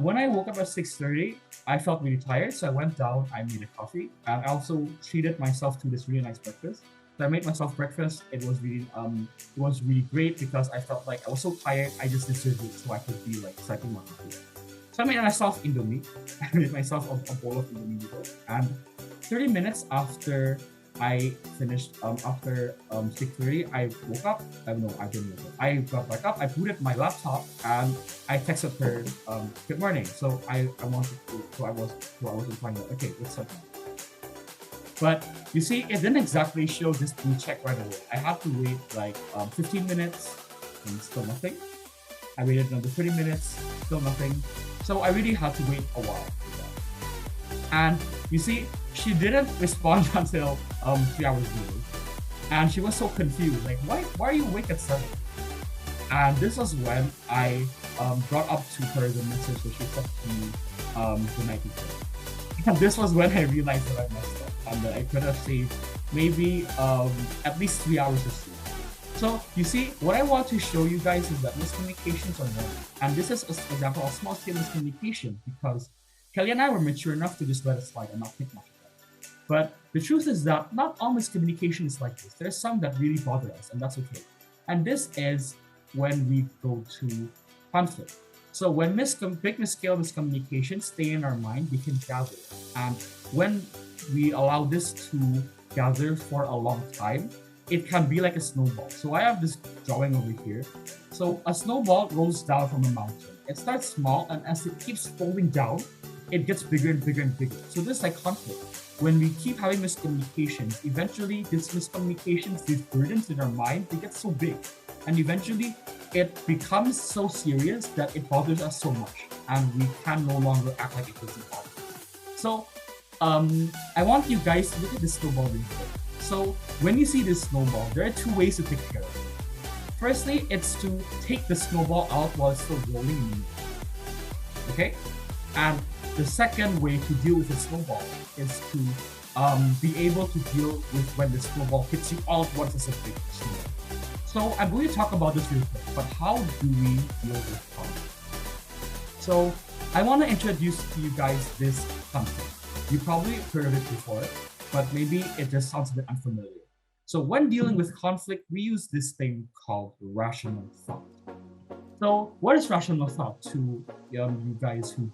when I woke up at 6:30, I felt really tired, so I went down, I made a coffee, and I also treated myself to this really nice breakfast. So I made myself breakfast. It was really great because I felt like I was so tired, I just deserved it so I could be like slightly more happy. So I made myself Indomie. I made myself a bowl of Indomie noodles, and 30 minutes after I finished, after 6:30, I woke up. No, I didn't wake up. I got back up. I booted my laptop and I texted her, "Good morning." So I was implying that, okay, it's something. But you see, it didn't exactly show this blue check right away. I had to wait like 15 minutes and still nothing. I waited another 30 minutes, still nothing. So I really had to wait a while for that. And you see, she didn't respond until 3 hours later. And she was so confused, like, why are you awake at 7? And this was when I brought up to her the message that she sent to me the night before. And this was when I realized that I messed up and that I could have saved maybe at least 3 hours of sleep. So you see, what I want to show you guys is that miscommunications are normal. And this is, for example, a small scale miscommunication because Kelly and I were mature enough to just let it slide and not think much about it. But the truth is that not all miscommunication is like this. There's some that really bother us, and that's okay. And this is when we go to conflict. So when big scale miscommunications stay in our mind, we can gather. And when we allow this to gather for a long time, it can be like a snowball. So I have this drawing over here. So a snowball rolls down from a mountain. It starts small, and as it keeps falling down, it gets bigger and bigger and bigger. So this is like conflict. When we keep having miscommunications, eventually these miscommunications, these burdens in our mind, they get so big. And eventually it becomes so serious that it bothers us so much. And we can no longer act like it doesn't bother us. So I want you guys to look at this snowball really quick. So when you see this snowball, there are 2 ways to take care of it. Firstly, it's to take the snowball out while it's still rolling in the air. Okay? And the second way to deal with the snowball is to be able to deal with when the snowball hits you all at once as a big snowball. So I'm going to talk about this real quick, but how do we deal with conflict? So I want to introduce to you guys this concept. You probably heard of it before, but maybe it just sounds a bit unfamiliar. So when dealing with conflict, we use this thing called rational thought. So what is rational thought to you guys who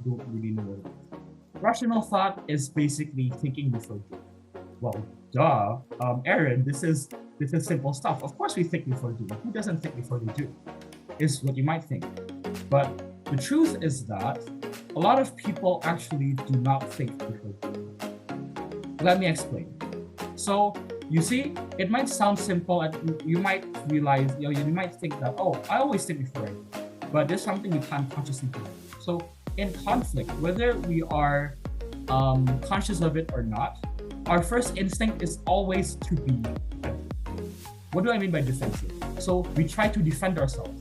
don't really know what it is? Rational thought is basically thinking before doing. Well, duh, Aaron, this is simple stuff. Of course we think before doing. Who doesn't think before they do? Is what you might think. But the truth is that a lot of people actually do not think before doing. Let me explain. So you see, it might sound simple, and you might realize, you might think that, oh, I always think before I do. But there's something you can't consciously do. So in conflict, whether we are conscious of it or not, our first instinct is always to be defensive. What do I mean by defensive? So we try to defend ourselves.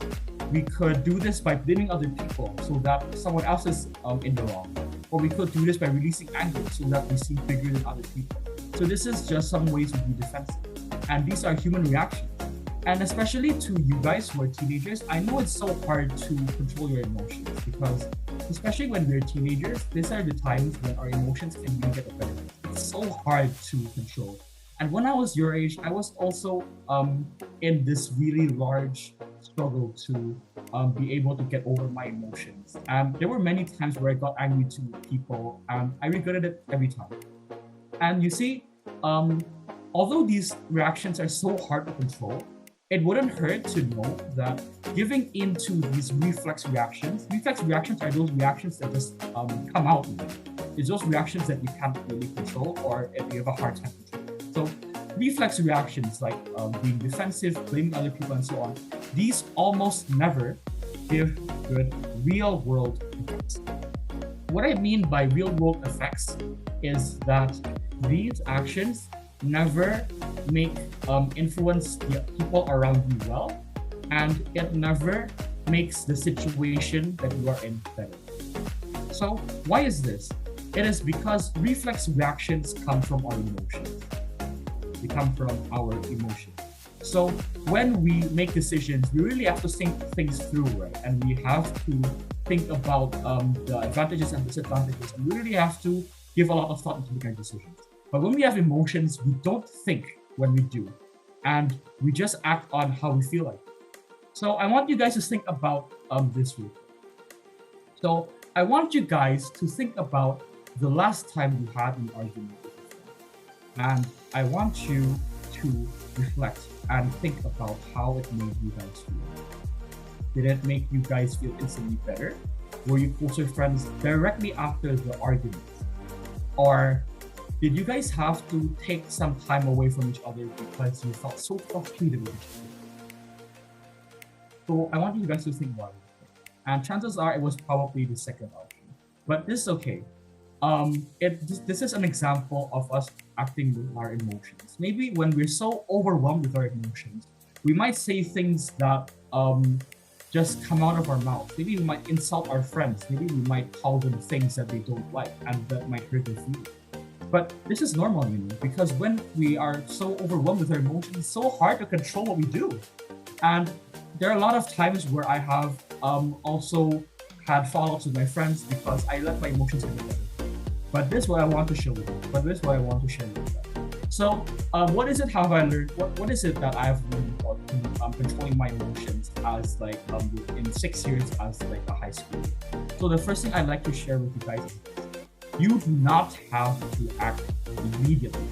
We could do this by blaming other people so that someone else is in the wrong. Or we could do this by releasing anger so that we seem bigger than other people. So this is just some ways to be defensive. And these are human reactions. And especially to you guys who are teenagers, I know it's so hard to control your emotions because especially when we're teenagers, these are the times when our emotions can really get affected. It's so hard to control. And when I was your age, I was also in this really large struggle to be able to get over my emotions. And there were many times where I got angry to people, and I regretted it every time. And you see, although these reactions are so hard to control, it wouldn't hurt to know that giving into these reflex reactions are those reactions that just come out. It's those reactions that you can't really control, or if you have a hard time controlling. So reflex reactions like being defensive, blaming other people, and so on, these almost never give good real world effects. What I mean by real world effects is that these actions never make influence the people around you well, and it never makes the situation that you are in better. So why is this? It is because reflex reactions come from our emotions. They come from our emotions. So when we make decisions, we really have to think things through, right? And we have to think about the advantages and disadvantages, and we really have to give a lot of thought into making decisions. But when we have emotions, we don't think when we do, and we just act on how we feel like. So I want you guys to think about this week. So I want you guys to think about the last time you had an argument with a friend, and I want you to reflect and think about how it made you guys feel. Did it make you guys feel instantly better? Were you closer friends directly after the argument? Or did you guys have to take some time away from each other because you felt so frustrated with each other? So I want you guys to think about it. And chances are it was probably the second option. But this is okay. This is an example of us acting with our emotions. Maybe when we're so overwhelmed with our emotions, we might say things that just come out of our mouth. Maybe we might insult our friends. Maybe we might call them things that they don't like, and that might hurt their feelings. But this is normal, because when we are so overwhelmed with our emotions, it's so hard to control what we do. And there are a lot of times where I have also had fallouts with my friends because I let my emotions get the better. But this is what I want to show you. But this is what I want to share with you. So, what is it? Have I learned? What is it that I've learned about controlling my emotions as in 6 years as a high school? So the first thing I'd like to share with you guys is this. You do not have to act immediately.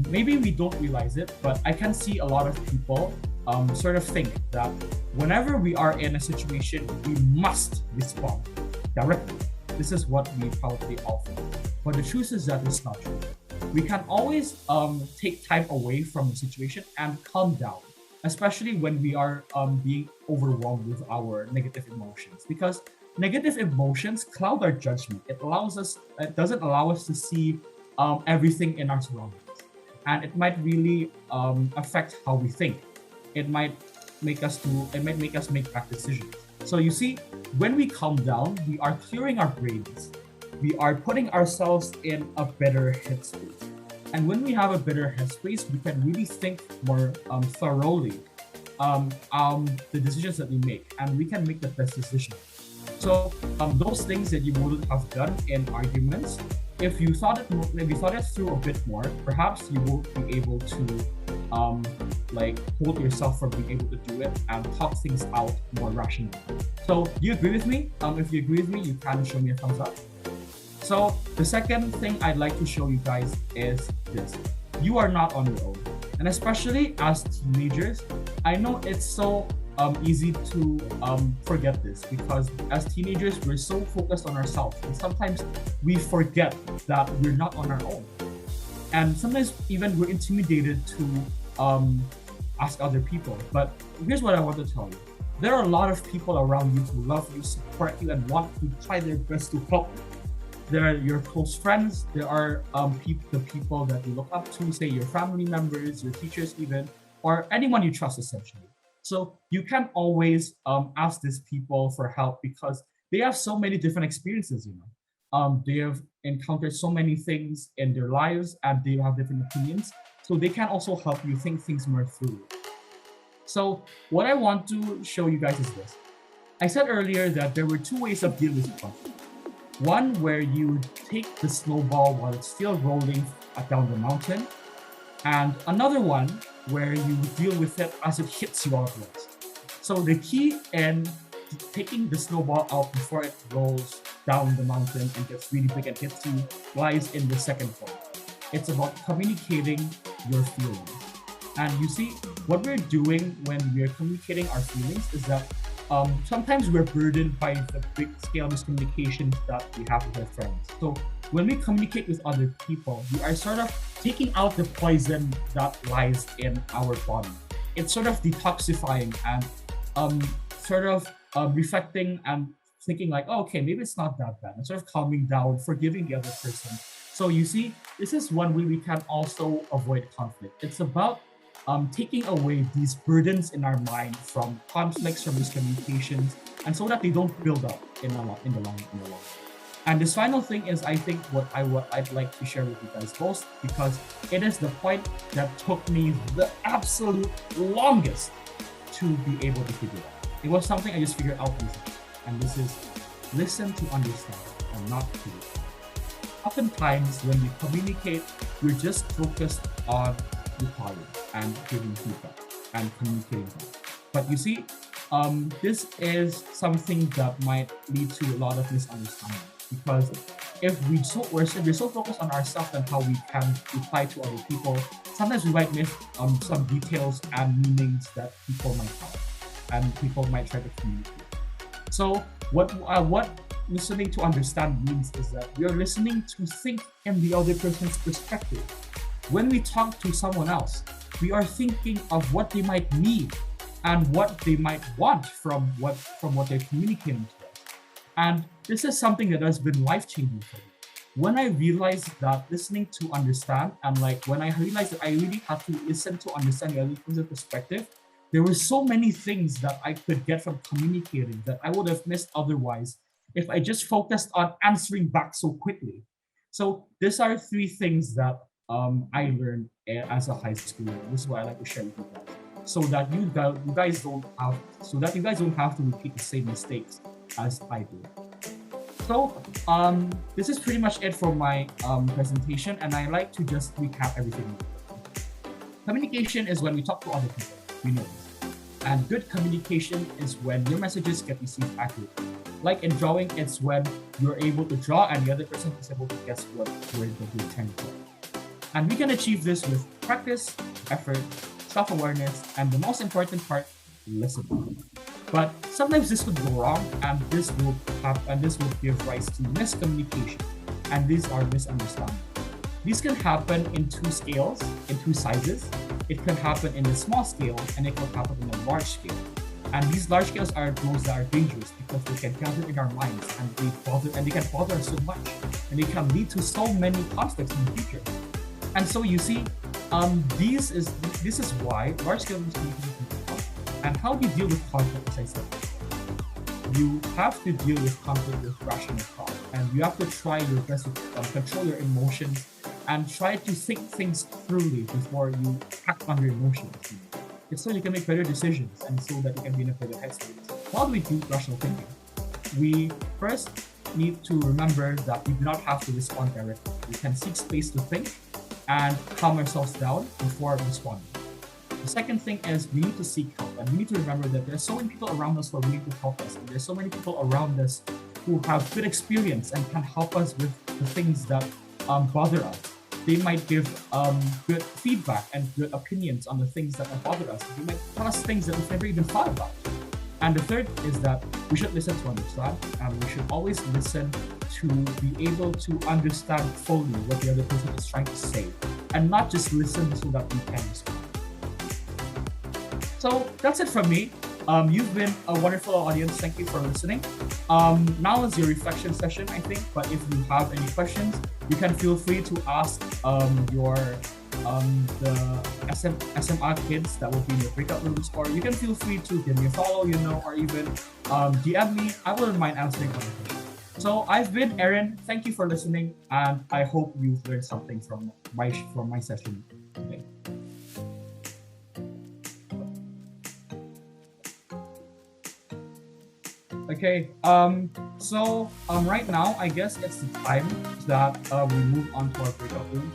Maybe we don't realize it, but I can see a lot of people sort of think that whenever we are in a situation, we must respond directly. This is what we probably all think. But the truth is that it's not true. We can always take time away from the situation and calm down, especially when we are being overwhelmed with our negative emotions. Because negative emotions cloud our judgment. It doesn't allow us to see everything in our surroundings. And it might really affect how we think. It might make us make bad decisions. So you see, when we calm down, we are clearing our brains. We are putting ourselves in a better headspace. And when we have a better headspace, we can really think more thoroughly the decisions that we make, and we can make the best decision. So those things that you wouldn't have done in arguments, if you thought it through a bit more, perhaps you will be able to hold yourself from being able to do it and talk things out more rationally. So do you agree with me? If you agree with me, you can show me a thumbs up. So the second thing I'd like to show you guys is this. You are not on your own. And especially as teenagers, I know it's so easy to forget this, because as teenagers, we're so focused on ourselves. And sometimes we forget that we're not on our own. And sometimes even we're intimidated to ask other people. But here's what I want to tell you. There are a lot of people around you who love you, support you, and want to try their best to help you. There are your close friends. There are the people that you look up to, say your family members, your teachers even, or anyone you trust essentially. So you can always ask these people for help because they have so many different experiences, They have encountered so many things in their lives and they have different opinions. So they can also help you think things more through. So what I want to show you guys is this. I said earlier that there were 2 ways of dealing with conflict. One where you take the snowball while it's still rolling down the mountain, and another one where you deal with it as it hits you all at once. So the key in taking the snowball out before it rolls down the mountain and gets really big and hits you lies in the second point. It's about communicating your feelings. And you see, what we're doing when we're communicating our feelings is that sometimes we're burdened by the big scale miscommunications that we have with our friends. So when we communicate with other people, we are sort of taking out the poison that lies in our body. It's sort of detoxifying and reflecting and thinking like, oh, okay, maybe it's not that bad, and sort of calming down, forgiving the other person. So you see, this is one way we can also avoid conflict. It's about taking away these burdens in our mind from conflicts, from miscommunications, and so that they don't build up in the long. And this final thing is, I think, what I'd like to share with you guys most, because it is the point that took me the absolute longest to be able to figure out. It was something I just figured out recently, and this is listen to understand and not to listen. Oftentimes, when we communicate, we're just focused on replying and giving feedback and communicating that. But you see, this is something that might lead to a lot of misunderstanding, because if we're so focused on ourselves and how we can reply to other people, sometimes we might miss some details and meanings that people might have and people might try to communicate. So what listening to understand means is that we are listening to think in the other person's perspective. When we talk to someone else, we are thinking of what they might need and what they might want from what they're communicating to us. And this is something that has been life-changing for me. When I realized that listening to understand, and like when I realized that I really have to listen to understand the other person's perspective, there were so many things that I could get from communicating that I would have missed otherwise if I just focused on answering back so quickly. So these are three things that I learned as a high schooler. This is what I like to share with you guys, so that you guys don't have to repeat the same mistakes as I do. So this is pretty much it for my presentation, and I like to just recap everything. Communication is when we talk to other people. We know this. And good communication is when your messages get received accurately. Like in drawing, it's when you're able to draw and the other person is able to guess what word that you're trying to draw. And we can achieve this with practice, effort, self-awareness, and the most important part, listening. But sometimes this would go wrong, and this will give rise to miscommunication, and these are misunderstandings. These can happen in two scales, in two sizes. It can happen in a small scale, and it can happen in a large scale. And these large scales are those that are dangerous because they can gather in our minds and they can bother us so much, and they can lead to so many conflicts in the future. And so you see, this is why large scale miscommunication is conflict. And how do you deal with conflict, as I said? You have to deal with conflict with rational thought, and you have to try your best to control your emotions and try to think things thoroughly before you act on your emotions. It's so you can make better decisions and so that you can be in a better headspace. How do we do rational thinking? We first need to remember that we do not have to respond directly. We can seek space to think and calm ourselves down before responding. The second thing is we need to seek help, and we need to remember that there are so many people around us who are willing to help us, and there are so many people around us who have good experience and can help us with the things that bother us. They might give good feedback and good opinions on the things that bother us. They might tell us things that we've never even thought about. And the third is that we should listen to understand, and we should always listen to be able to understand fully what the other person is trying to say, and not just listen so that we can respond. So that's it from me. You've been a wonderful audience. Thank you for listening. Now is your reflection session, I think. But if you have any questions, you can feel free to ask the SMA kids that will be in the breakout rooms, or you can feel free to give me a follow, or even DM me. I wouldn't mind answering all the questions. So I've been Aaron. Thank you for listening, and I hope you've learned something from my session today. Okay, so right now, I guess it's the time that we move on to our breakout rooms.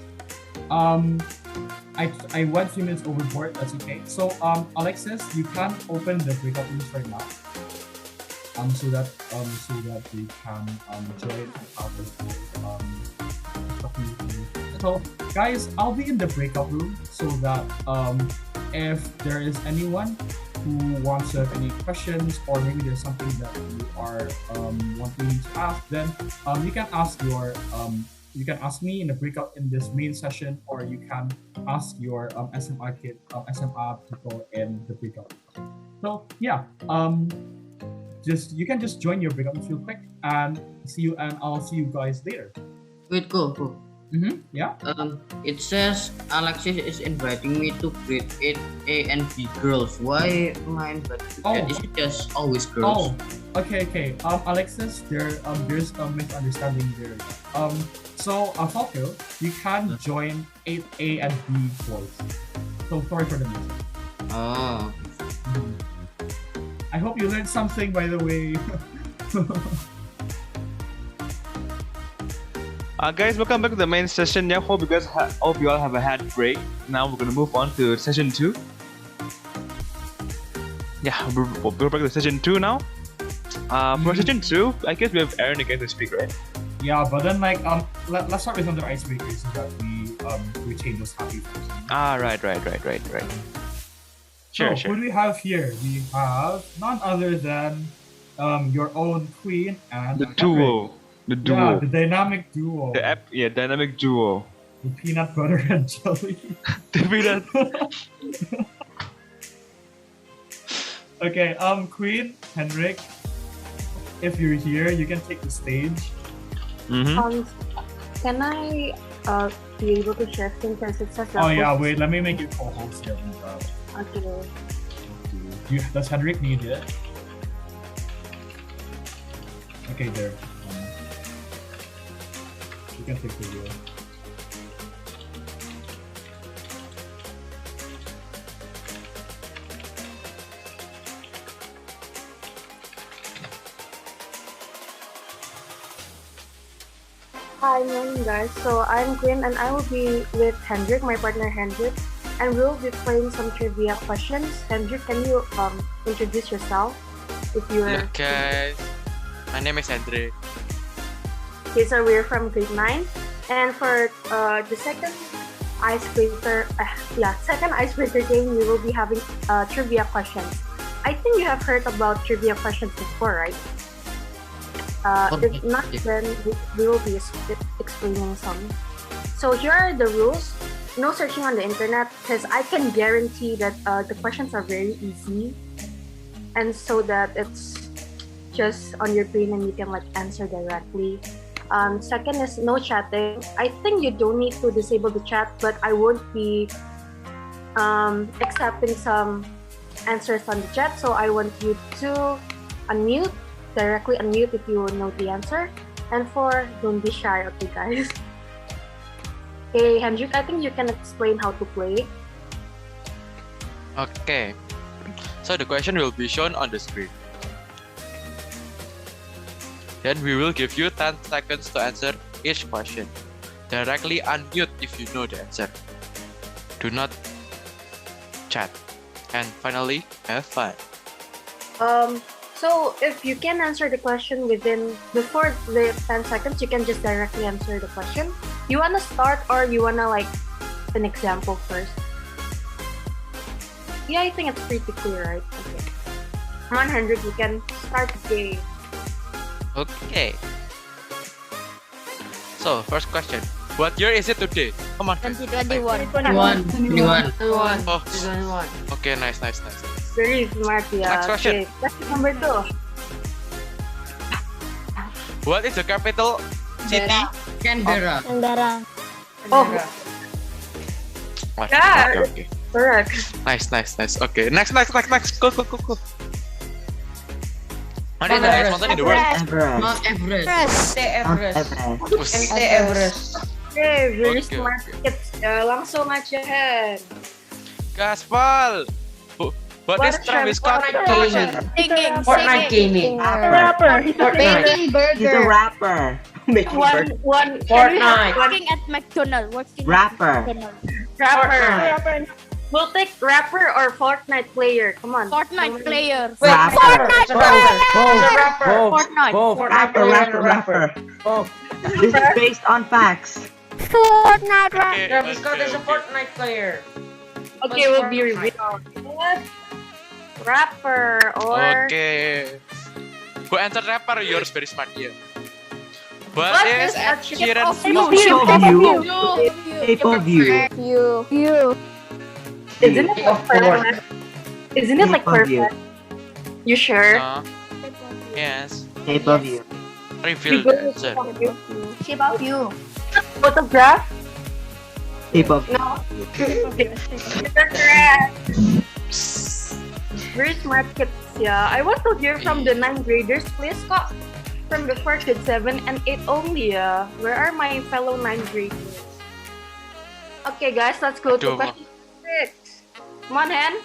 I went 3 minutes overboard. That's okay. So Alexis, you can open the breakout rooms right now. So that we can join and have this talking with you. So guys, I'll be in the breakout room so that if there is anyone who wants to have any questions, or maybe there's something that you are wanting to ask, then you can ask me in the breakout in this main session, or you can ask your SMA people in the breakout. So yeah, you can just join your breakout real quick, and I'll see you guys later. Wait, go. Yeah. It says Alexis is inviting me to grade 8A and B girls. Why am I invited to that? Is it just always girls? Oh, okay. Alexis, there's a misunderstanding there. So Falco, you can join 8A and B boys. So sorry for the mistake. Oh. I hope you learned something, by the way. Guys, welcome back to the main session. Yeah, hope you all have a had break. Now we're gonna move on to session 2. Yeah, we're back to session 2 now. For session 2, I guess we have Aaron again to speak, right? Yeah, but then let's start with some of the icebreakers so that we retain those happy vibes. Right. Sure. Who do we have here? We have none other than your own queen and the duo. Yeah, the dynamic duo. Dynamic duo. The peanut butter and jelly. Okay, Queen, Henrik, if you're here, you can take the stage. Can I be able to share screen because it says Oh yeah, wait, let me make you co-host here. Okay. Does Henrik need it? Okay, there. You can take the wheel. Hi, morning guys. So I'm Quinn and I will be with Hendrik, my partner Hendrik, and we'll be playing some trivia questions. Hendrik, can you introduce yourself if you are? Okay, my name is Hendrik. Okay, so we're from grade 9, and for the second icebreaker game, we will be having trivia questions. I think you have heard about trivia questions before, right? If not, then we will be explaining some. So here are the rules. No searching on the internet, because I can guarantee that the questions are very easy, and so that it's just on your brain and you can answer directly. Second is no chatting. I think you don't need to disable the chat, but I won't be accepting some answers on the chat, so I want you to directly unmute if you know the answer. And 4, don't be shy, okay guys? Okay, Hendrik, I think you can explain how to play. Okay, so the question will be shown on the screen. Then we will give you 10 seconds to answer each question. Directly unmute if you know the answer. Do not chat. And finally, have fun. So if you can answer the question before the 10 seconds, you can just directly answer the question. You wanna start or you wanna an example first? Yeah, I think it's pretty clear, right? Okay. Come on, Hendrik, you can start the game. Okay. So, first question. What year is it today? Come on. 2021. 21. Oh. Okay, nice. Very smart, yeah. Next question. Okay. Question number 2. What is the capital city? Canberra. Oh. Yeah. Okay. Correct. Nice. Okay, next. Go. What is the highest mountain in the world? Mount Everest. Everest. Okay, very Okay. smart kids. Langsung aja, Hen. Gaspal. What is Travis Scott? Fortnite gaming. Rapper. Baking burger. He's a rapper. Making burger. One. Fortnite. Working at McDonald's. Rapper. Rapper. We'll take rapper or Fortnite player. Come on. Fortnite player. Rapper. Fortnite player. Rapper. This is based on facts. Fortnite Okay, Travis Scott okay, is a okay. Fortnite player. Okay, we'll be revealed. Rapper or Okay. Who answered rapper? Yours very smart, yeah. What What is is Ed a Sheeran's Shape of you. Shape of you. You. Isn't it like perfect? Isn't it like Shape of you. perfect? You sure? Yes. Shape of you. Reveal the answer. Shape of you. Photograph? Shape of you. No. Correct. Very smart kids, yeah. I want to hear from the 9th graders, please, kok. From the 4th to 7 and 8 only, yeah. Where are my fellow 9th graders? Okay, guys, let's go to Aduh. question 6. Come on, Hen.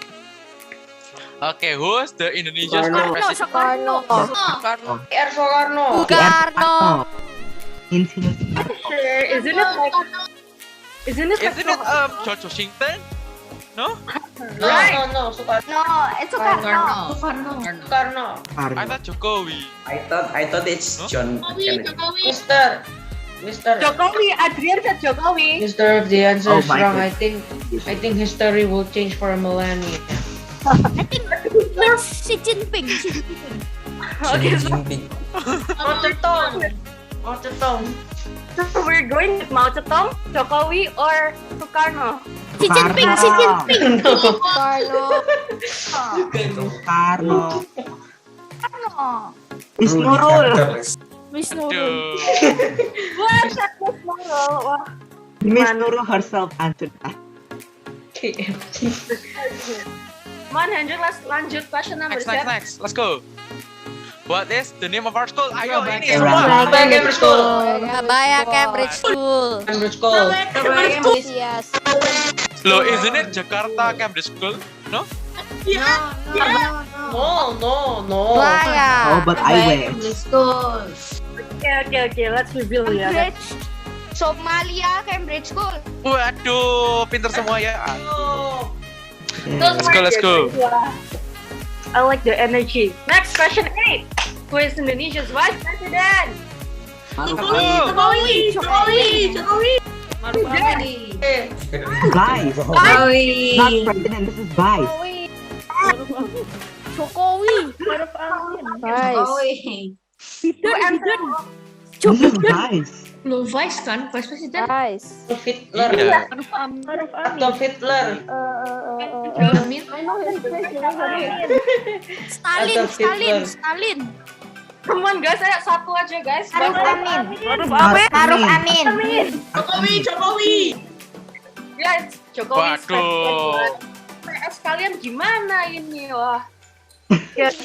Okay, who's the Indonesian Soekarno. president? Soekarno. R. Soekarno. Soekarno. Sure. Isn't it Isn't it George Washington? No? No, Soekarno. No, it's Soekarno. Soekarno. I thought Jokowi. I thought it's John Kennedy. Mister. Jokowi, Adrian said Jokowi. Mister, if the answer Oh is my wrong, God. I think history will change for a millennium. I think it's Xi Jinping. Xi Jinping. Okay, so Mao Zedong. Mao Zedong. we're going with Mao Zedong, Jokowi, or Soekarno. Xi Jinping. Xi Jinping. Soekarno. Miss Nurul. Miss Nurul. Aduh. What? That's Miss Nurul. Wah. Miss Nurul herself answered that. Come on, Hendrik, let's lanjut question number 7. Next. Let's go. What is the name of our school? Ayo, ini Surabaya. semua. Cambridge School. Surabaya Cambridge School. Cambridge School. Yes. Loh, isn't it Jakarta Cambridge School? No? No. Surabaya. Oh, but I went. Okay, let's reveal ya. Cambridge. Somalia Cambridge School. Waduh, pinter semua ya. Yeah. Let's go. I like the energy. Next question 8. Who is Indonesia's vice president? Jokowi. Vice. Not president, this is vice. Jokowi. Biden. This is vice. Lo vice kan, vice president. Hitler. Iya. Adolf Hitler. Stalin. Come on guys, ayo satu aja guys. Maruf Amin. Jokowi. Ya, Jokowi. Waduh. PS kalian gimana ini? Wah. Aduh.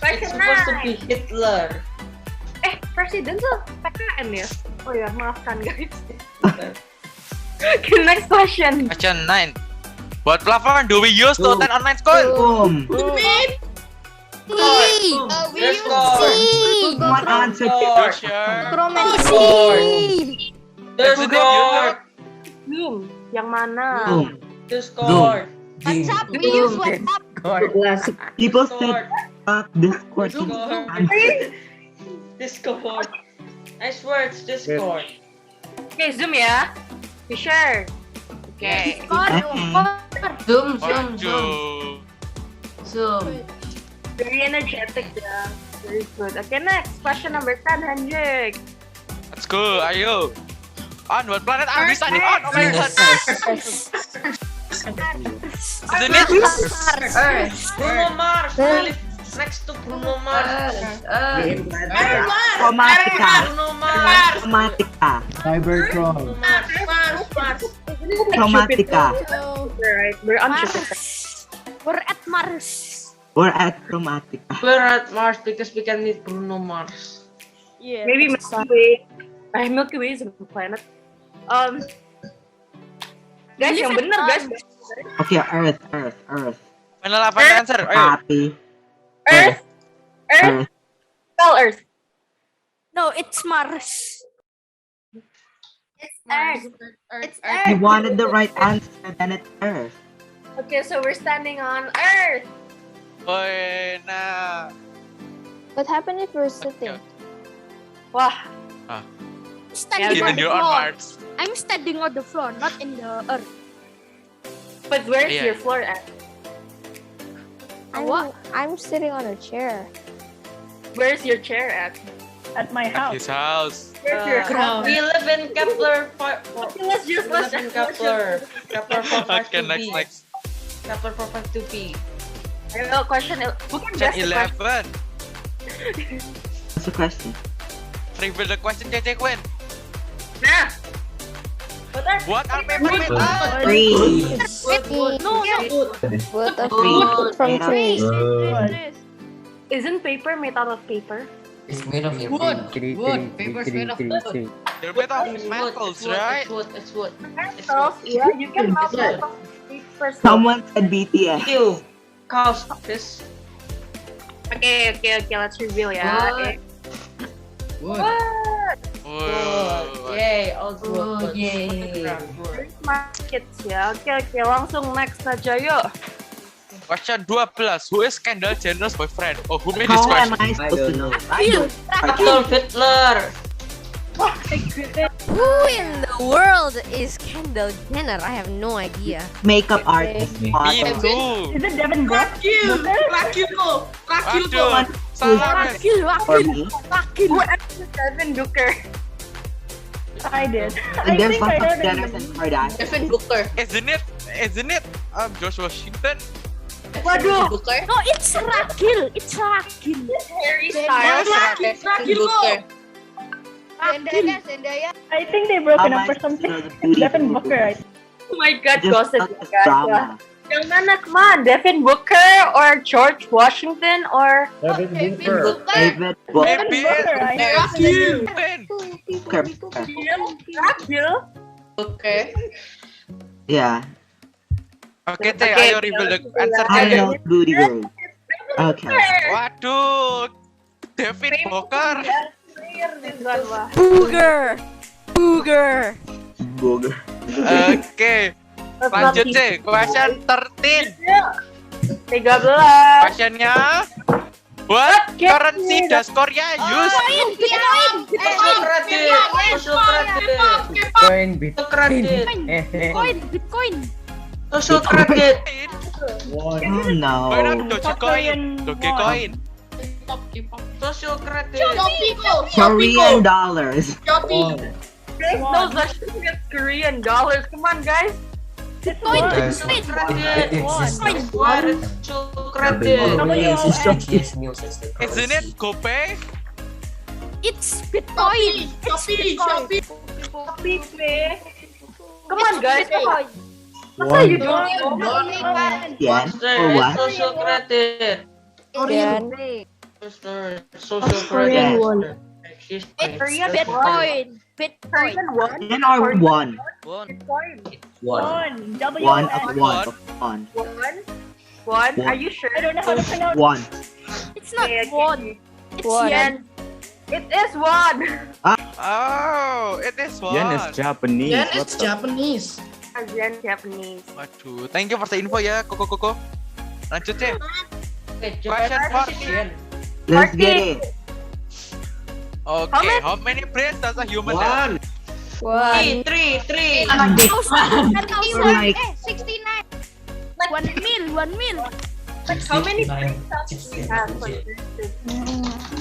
It's supposed to be Hitler. Presiden tuh PKN ya? Oh ya, maafkan guys. Okay, next question. Question 9. What platform do we use to attend online school? One answer. Discord. Zoom. Yang mana? Discord. WhatsApp. We use WhatsApp. People said Discord. Discord. I swear it's Discord. Okay, Zoom ya. Be sure. Okay. Zoom. Very energetic ya. Very good. Okay, next. Question number 10, Hendrik. Let's go, ayo. On what planet are we standing on? Oh my god. Isn't it? Bruno Mars. We live next to Bruno Mars. Chromatica. Cybertron. Chromatica. Right, we're on Jupiter. We're at Mars. We're at Chromatica. We're at Mars because we can meet Bruno Mars. Yeah. Maybe Milky Way. Milky Way is a planet. Guys, yang bener guys. Okay, Earth. Final answer. Ayo. Happy. Earth. Tell Earth. No, it's Mars. Earth. It's Earth. You wanted the right answer, then it's Earth. Okay, so we're standing on Earth. Oy, nah. What happened if we're sitting? Wah. Standing Even on the you're on floor. Mars. I'm standing on the floor, not in the earth. But where's Yeah. your floor at? I'm sitting on a chair. Where's your chair at? At my house. His house. Where's your house? We live in Kepler. Let's We live in Kepler. Kepler Okay, 452b. next. Kepler 452b. I know question. Who can guess Question the question? 11. What's the question? Reveal the question, Cece Quinn. Nah. What are paper made of? Trees. No. What a Trees. from Made of trees. Isn't paper made out of paper? It's made of your Wood. brain. Wood. Paper's made of wood. They're made of metals, right? It's wood. It's wood. Metals. Yeah, you can melt metals. Paper. Someone said BTS. You. Cows. This. Okay. Let's reveal ya. Okay. Wood. What? Whoa. Yay. All wood. yay. Markets ya. Okay. Langsung next aja yuk. Question 12. Who is Kendall Jenner's boyfriend? Oh, who made How this am question? I supposed to know? I don't. Adolf Hitler. Who in the world is Kendall Jenner? I have no idea. Makeup artist. Me model. too. Is it Devin Booker? Aduh, salah guys. For me. Who asked Devin Booker? I did. And there's I think I lots of heard it. Jenners and Kardashians. Devin Booker. Isn't it George Washington? Waduh. Booker. No, it's Rakil. It's Rakil. Harry Styles. Devin Booker. Zendaya. I think they broken up or something. Devin Booker, I think. Oh my god, Just gossip lots of guys. drama. Yang mana, come on, Devin Booker or George Washington or Devin Booker. David Booker. Maybe Booker, I Rakil. Booker. Rakil? Okay. Yeah. Oke, Teh, ayo reveal the answer, I Teh. know Booty Road. Okay. Waduh, David Booker. Booger. Booger. Booger. Oke, lanjut Teh. Question 13. 13. Questionnya, what currency does Korea use? Social credit. Social credit. Bitcoin, Social credit. Bitcoin. Social credit. Oh no. Coin apa? Dogecoin. Dogecoin. Social credit. Korean dollars. There's no such thing as Korean dollars. Come on, guys. Bitcoin. Social credit. Exists. What is social credit? Isn't it GoPay? It's Bitcoin. It's Bitcoin. Come on, guys. Bitcoin. Masa you don't Yen or what? Social credit. Yen. Social Korean credit. won. It's Bitcoin. Bitcoin. Korean won. Yen or one? Bitcoin. One. W. One of one of one. One. Are you sure? I don't know how to pronounce One. It's not Okay, one. It's One. yen. It is one. Oh, it is one. Yen is Japanese. Yen What is the- Japanese. Again, Japanese. Waduh, thank you for the info ya, Koko. Lanjut Teh. Question 14. Let's get it. Okay, how many brains does a human have? One. Three. 10,000. Like 69. 1 mil. Like how many?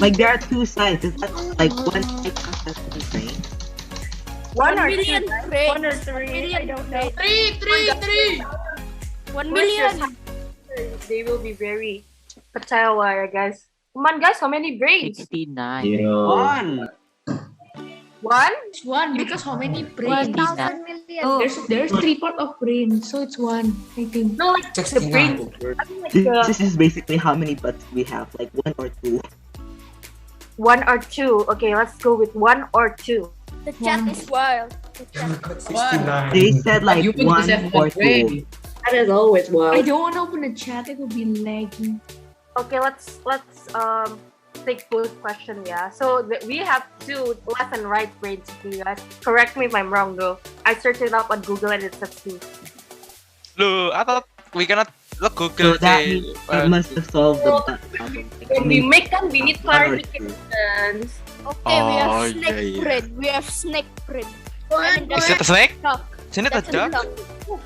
like there are two sides. Is that like one side has to be brain? One or million two? brains. One or three. I don't know. Three. 1 Where's your million. They will be very fertile wire, guys. Come on, guys. How many brains? 69. One. One? It's one because how many brains? 1,000 million. Oh, there's 3 part of brain, so it's one, I think. No, like the brain. 69. I mean, like This is basically how many butts we have, like one or two. one or two. Okay, let's go with one or two. The chat is wild. They said like You one just have or one brain. two. That is always one. I don't want to open the chat, it will be lagging. Okay, let's basic food question, yeah. So we have two left and right brains, you guys. Correct me if I'm wrong, though. I searched it up on Google and it says two. Look, I thought we cannot look So Google. that means I must have solved the problem. When we make them, we need clarifications. Okay, we have Oh, snake yeah, yeah. bread. We have snake bread. Is it a snake? Duck. Isn't it a That's duck?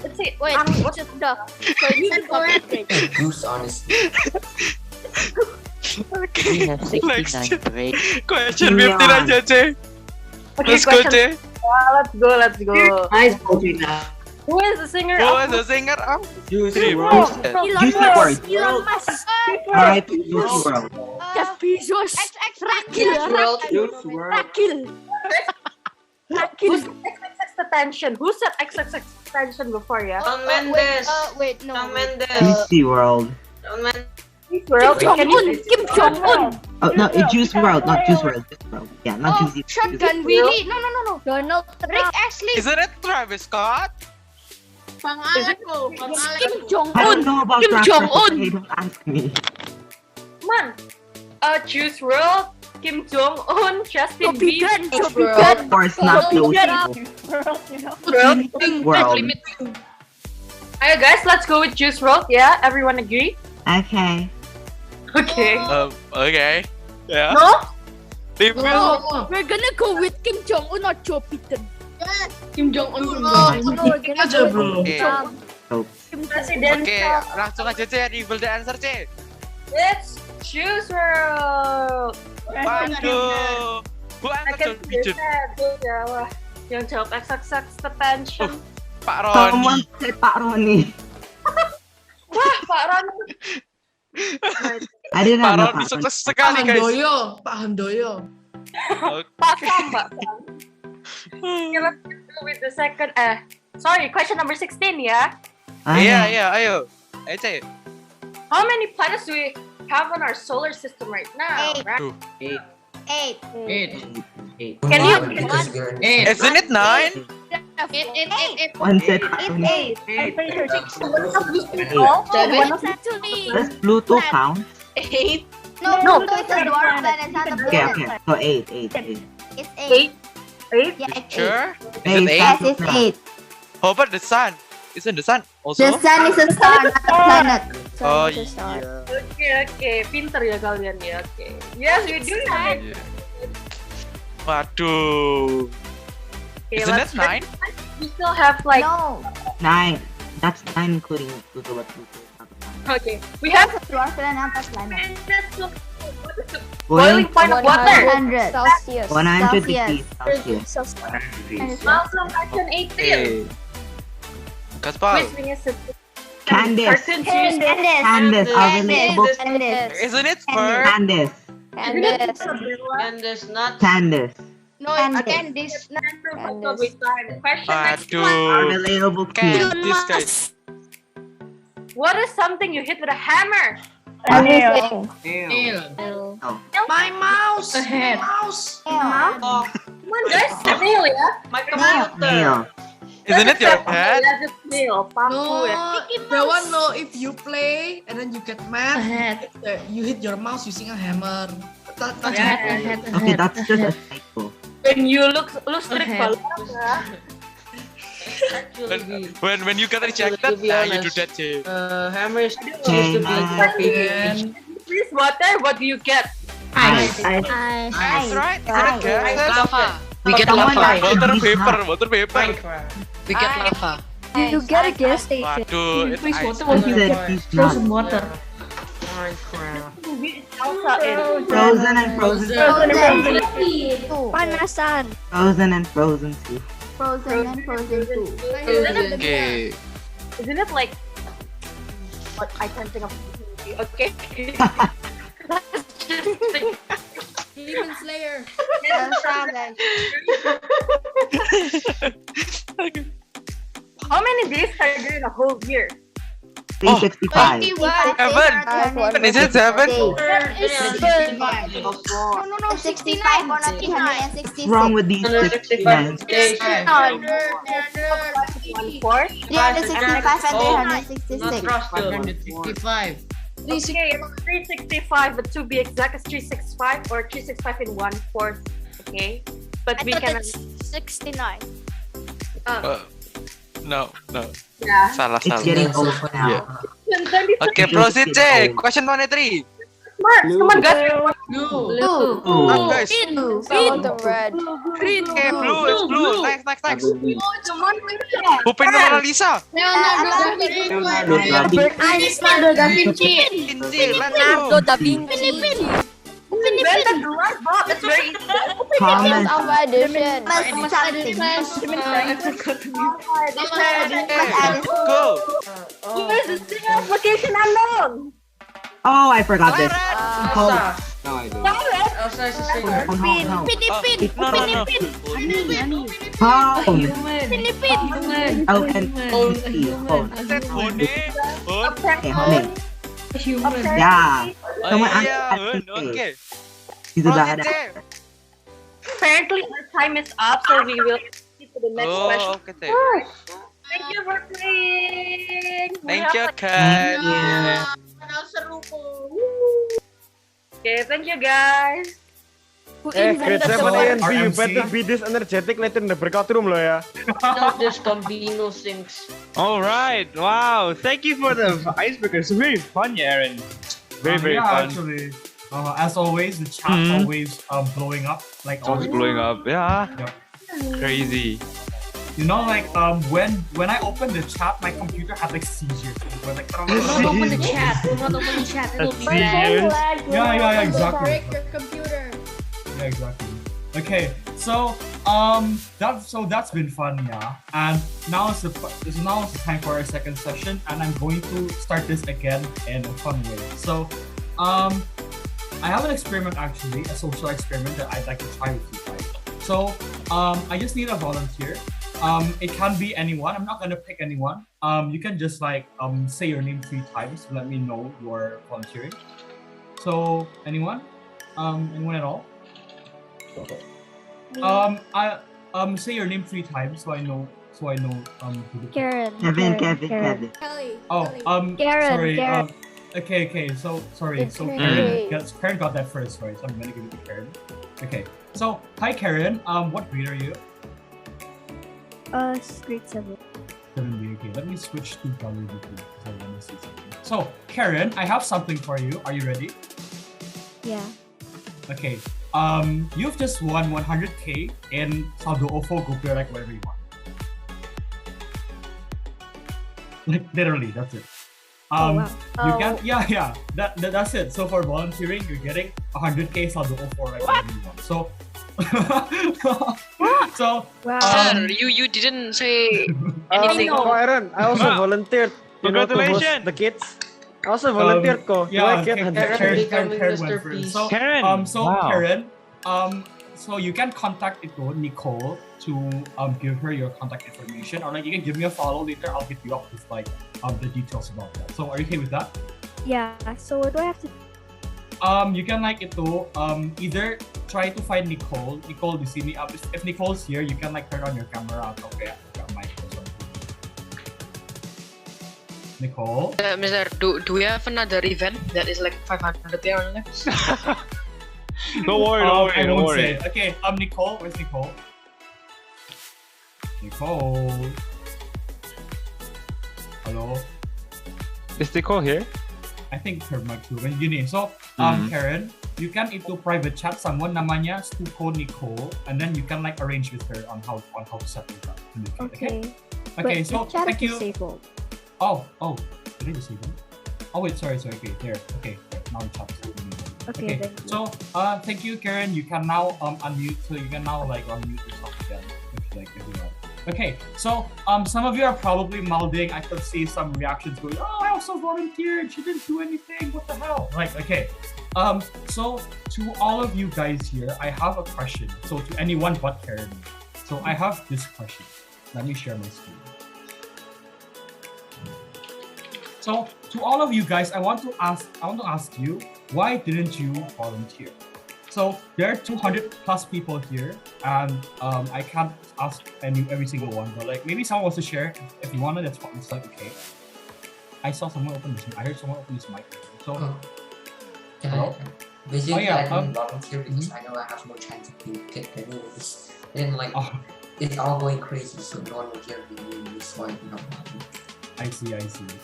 Let's see. Wait, it's a duck. So it's a duck bread. Goose, honestly. We have 69 break. Question Yeah. 15 aja, C. Okay, Let's go, question. C. Let's go. Nice poetry now. Who is the singer? Who of is the singer of Juicy Dream? Juicy world. Elon Musk. Alright, Juicy world. Jeff Bezos. Rakil. Juice World. Rakil. Who's XXX Attention? Who said XXX Attention before, yeah? Shawn Mendes. Wait, no. Shawn Mendes. Juicy world. Shawn Mendes. World? Kim Can you Jong-un. Kim Jong-un. Oh no, it's Juicy world, not Juice world. Juice world. Yeah, not Juicy. Shotgun Willie. No. Donald Trump. Ashley. Isn't it Travis Scott? Pangalan ko. Kim I Jong-un. don't know about Kim that. Jong-un. Okay, don't ask me. Come on. Juice World, Kim Jong-un, Justin Bieber. Joe Biden. Of course, not those people. World. Alright guys, let's go with Juice World, yeah? Everyone agree? Okay. Okay. Okay. Yeah. No? No, we're gonna go with Kim Jong-un or Joe Biden. Kim Jong-un. No, we're gonna go with Okay. Kim President. Oke, langsung aja, C. Reveal the answer, C. It's Juice World. Waduh. Who answered John Pigeon? Yang jawab XXX Attention. Pak Someone Roni. said Pak Roni. Wah, Pak Ron. I didn't Pak have no Roni Pak sukses Roni. sekali, guys. Pak Handoyo. Pak Sam, Pak Sam. Okay, let's go with the second. Sorry, question number 16, yeah? Iya, ayo. Ayo, C. How many planets do we have on our solar system right now? Right? Tuh. Eight. Can you? Isn't it 9? One said Pak Roni. Does Pluto count? No, it's a dwarf planet, not a Okay, planet. so eight. It's eight. Eight? Yeah, it's Sure? Is Eight. it 8? Yes, it's eight. How about the sun? Isn't the sun also? The sun is a star, not a planet. Sun Oh, is a star. iya. Okay. Pinter ya kalian ya. Okay. Yes, we do that. Iya. Waduh. Okay, Isn't let's that 9? We still have like. No. 9. That's 9 including Pluto, but Pluto is not a planet. Okay. We have. It's a dwarf planet, not a planet. Boiling point of water. 100 Celsius. 100 degrees Celsius. Also, question 18. Okay. Gaspar. Which one is it? Candace. Candace, our relatable. Isn't it Spur? Candace. Candace, not. Candace. No, Candice. Question Our Aduh. relatable queen. Candice, guys. What is something you hit with a hammer? Anything. Oh. My mouse. Head. Mouse. Oh. Come on, guys. Nail, yeah? My computer. Nail. Isn't it your head? Yeah, just nail. Paku ya. The one no, if you play and then you get mad, you hit your mouse using a hammer. That's Yeah. Okay, that's just a typo. When you look strict banget ya. Actually, When you get rejected, to be you do honest, that, C. hammer is supposed to be happy. Please, water, what do you get? Ice. That's right. Isn't it gas? Lava. We get Someone lava. like Water paper. We get lava. You get a gas station. Waduh, it's ice. Who said he's not? water. Frozen and Frozen. Panasan. Frozen and Frozen 2. Frozen and Frozen 2. Okay. Isn't it like what I can't think of? Okay. Demon Slayer. How many days are there in a whole year? 365. Evan, is it 7? No, 65 or not 366. What's wrong with these 69? 365 and 366. 365. 165. Okay, it's 365, but to be exact, it's 365 or 365 in 1/4. Okay, but we can. 69. No. Yeah. Salah. It's getting old Yeah. now. Okay, proceed, C. Question 23. Mark, come on, guys. Blue. Guys. Green. The red. Green. Okay, blue. It's blue. Next. Oh, Who painted Mona Lisa? Leonardo da Vinci. Leonardo da Vinci. Leonardo da Vinci. That's right, Bob. It's very easy. Thomas. Alpha Edition. Go. Where's the single application unknown? Oh, I forgot this. Elsa. No, I don't. Elsa is a singer. Philippine. How? Philippine. Oh, and phone. Okay, homie. Yeah. Someone asked Okay. He's a bad. Apparently, our time is up, so we will proceed to the next question. Okay. Thank you for playing. Thank you, Kat. Okay, thank you guys. Grade 7 A and B, you RMC. better be this energetic later in the breakout room lo ya. Not just Gambino sings. All right. Wow. Thank you for the icebreakers. Very fun, Aaron. Very yeah, fun. actually. As always, the chat always blowing up. Like Always always. blowing up. Yeah. Yep. Crazy. You know, like when I opened the chat, my computer had like seizures. It was like, Don't open the chat. Don't open the chat. It'll be Seizures. bad. Yeah, exactly. Break your computer. Yeah, exactly. Okay, so that's been fun, yeah. And now it's the time for our second session, and I'm going to start this again in a fun way. So, I have an experiment actually, a social experiment that I'd like to try with you guys. So, I just need a volunteer. It can be anyone. I'm not gonna pick anyone. You can just like say your name 3 times to let me know you're volunteering. So, anyone? Anyone at all? I say your name 3 times so I know who to Karen. Kevin. Kelly. Oh, Karen, sorry. Karen. Okay. So sorry. It's So okay. Karen got that first, right? So I'm gonna give it to Karen. Okay. So hi Karen. What grade are you? Grade 7. 7B. Okay. Let me switch to validity because I want to see something. So Karen, I have something for you. Are you ready? Yeah. Okay. You've just won 100k in saldo OFO Google, like whatever you want. Like literally, that's it. Wow. You can that's it. So for volunteering, you're getting 100k saldo OFO, like whatever you want. So so Wow. Sir, you didn't say anything. Aaron, I also volunteered. You know, to host Congratulations. the kids. I also volunteered ko. Yeah, Karen. Karen went first. So Karen. Wow. Karen, so you can contact Nicole to give her your contact information, or like you can give me a follow later. I'll hit you up with like the details about that. So are you okay with that? Yeah. So what do I have to? You can like either try to find Nicole. Nicole, you see me? If Nicole's here, you can like turn on your camera. Okay, mic. Nicole. Mister, do we have another event that is like 500 there only? Don't worry. I Don't won't worry. say. Okay, Nicole. Where's Nicole? Nicole. Hello. Is Nicole here? I think her mic too. When you name. So, Karen, you can into private chat someone namanya Stuko Nicole, and then you can like arrange with her on how to set it up. Okay. Okay. But So the chat thank is you. disabled. Oh. Did I disable? Oh wait, sorry. Okay, there. Okay, now the chat is disabled. Okay. Thank you. So, thank you, Karen. You can now unmute. So you can now like unmute yourself again, if you want. Okay. So, some of you are probably mouthing. I could see some reactions going. Oh, I also volunteered. She didn't do anything. What the hell? Like, okay. So to all of you guys here, I have a question. So to anyone but Karen. So I have this question. Let me share my screen. So to all of you guys, I want to ask you, why didn't you volunteer? So there are 200 plus people here, and I can't ask every single one, but like maybe someone wants to share. If you want to, that's fine. It's like okay. I saw someone open his. I heard someone open his mic. So, Can hello? Basically, yeah, I didn't volunteer because I know I have no chance to get the news. And like, it's all going crazy, so no one will hear the news. So I did not volunteer. I see.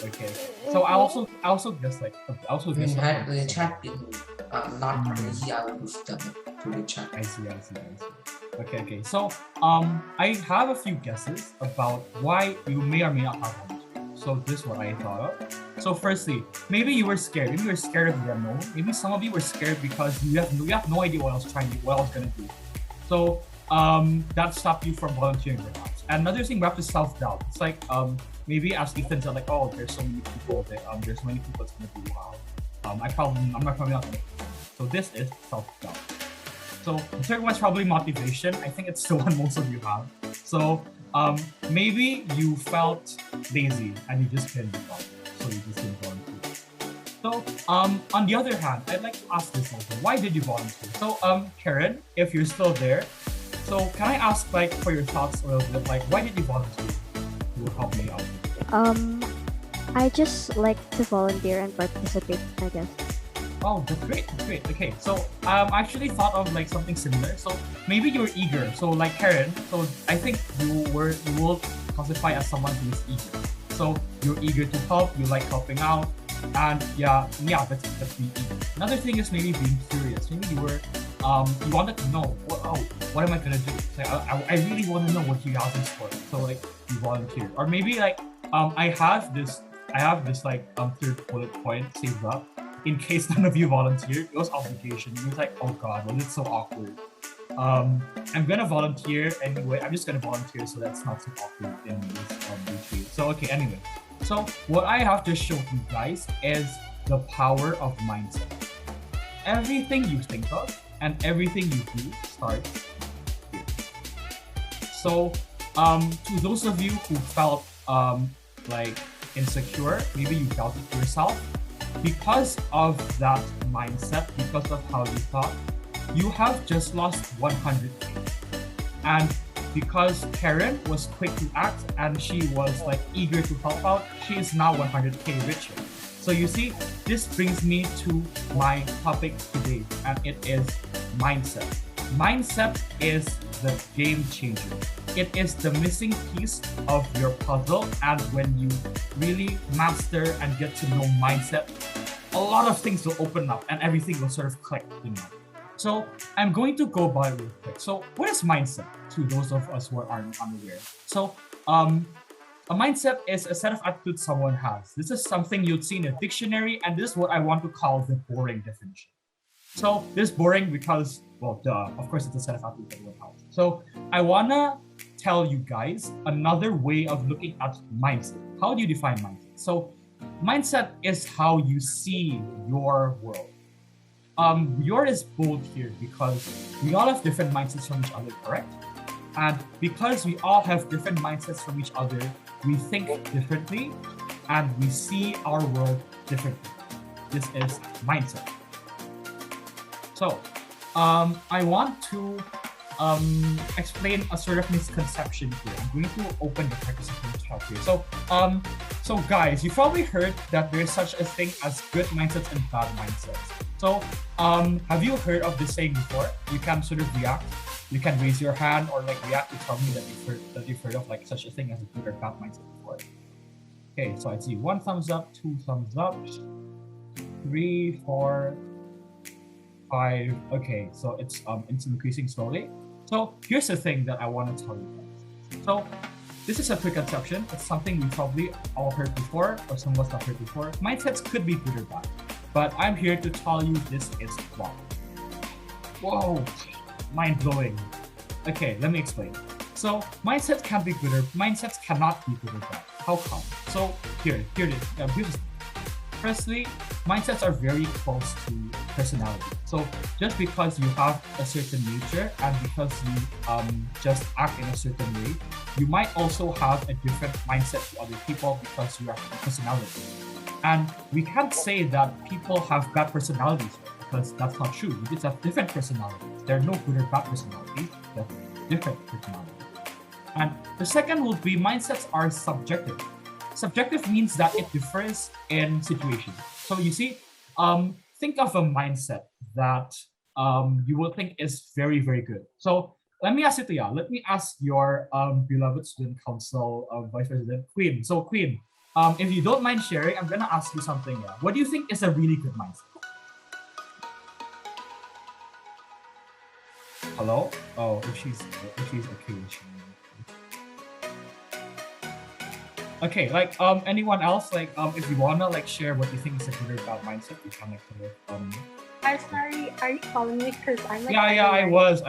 Okay. So I also guess like had the chat been not crazy, I would have done it to the chat. I see. Okay. So I have a few guesses about why you may or may not have volunteered. So this is what I thought of. So firstly, maybe you were scared. Maybe you were scared of the unknown. Maybe some of you were scared because you have no idea what I was gonna do. So that stopped you from volunteering perhaps. And another thing, we have to self-doubt. It's like maybe as Ethan said, like, oh, there's so many people that there's so many people that's gonna do wow. I'm not probably not gonna. So this is self-doubt. So the third one is probably motivation. I think it's the one most of you have. So maybe you felt lazy and you just couldn't be bothered, so you just didn't volunteer. So on the other hand, I'd like to ask this also. Why did you volunteer? So Karen, if you're still there, so can I ask like for your thoughts a little bit, like why did you volunteer? You will help me out. I just like to volunteer and participate, I guess. Oh, that's great. Okay, so I actually thought of like something similar. So maybe you're eager. So like Karen, so I think you will classify as someone who is eager. So you're eager to help. You like helping out, and that's being eager. Another thing is maybe being curious. Maybe you were you wanted to know what am I gonna do? Like, I really want to know what you guys is for. So like you volunteer, or maybe like I have this like third bullet point saved up. In case none of you volunteered, it was obligation. It was like, oh god, well, it's so awkward. I'm gonna volunteer anyway. I'm just gonna volunteer so that's not so awkward in this retreat. So okay, anyway. So what I have to show you guys is the power of mindset. Everything you think of and everything you do starts here. So to those of you who felt like insecure, maybe you doubted yourself, because of that mindset, because of how you thought, you have just lost 100k. And because Karen was quick to act and she was like eager to help out, she is now 100k richer. So you see, this brings me to my topic today, and it is mindset. Mindset is the game changer. It is the missing piece of your puzzle, and when you really master and get to know mindset, a lot of things will open up and everything will sort of click, So I'm going to go by real quick. So what is mindset to those of us who are unaware? So a mindset is a set of attitudes someone has. This is something you'd see in a dictionary, and this is what I want to call the boring definition. So this is boring because, well, of course it's a set of attitudes everyone has. So I wanna tell you guys another way of looking at mindset. How do you define mindset? So mindset is how you see your world. Yours is bold here because we all have different mindsets from each other, correct? And because we all have different mindsets from each other, we think differently and we see our world differently. This is mindset. So, I want to explain a sort of misconception here. I'm going to open the participant chat here. So guys, you've probably heard that there's such a thing as good mindsets and bad mindsets. So, have you heard of this saying before? You can sort of react. You can raise your hand or like react to tell me that you've heard of like such a thing as a good or bad mindset before. Okay, so I see 1 thumbs up, 2 thumbs up, 3, 4, 5. Okay, so it's increasing slowly. So here's the thing that I want to tell you guys. So this is a preconception. It's something we probably all heard before, or some of us have heard before. Mindsets could be good or bad, but I'm here to tell you this is wrong. Whoa, mind blowing. Okay, let me explain. So mindsets can be good or mindsets cannot be good or bad. How come? So here it is. Here's the thing. Firstly, mindsets are very close to personality. So just because you have a certain nature and because you just act in a certain way, you might also have a different mindset to other people because you have a personality. And we can't say that people have bad personalities because that's not true. We just have different personalities. There are no good or bad personalities. There are different personalities. And the second would be mindsets are subjective. subjective means that it differs in situations. So you see, think of a mindset that you will think is very, very good. So let me ask you, Tia, let me ask your beloved student council vice president, Queen. So Queen, if you don't mind sharing, I'm gonna ask you something. Yeah. What do you think is a really good mindset? Hello? Oh, if she's okay with sharing. Okay, like anyone else, like if you wanna like share what you think is a good or bad mindset, you can like I'm sorry, are you calling me? Because I'm like. Yeah, I was.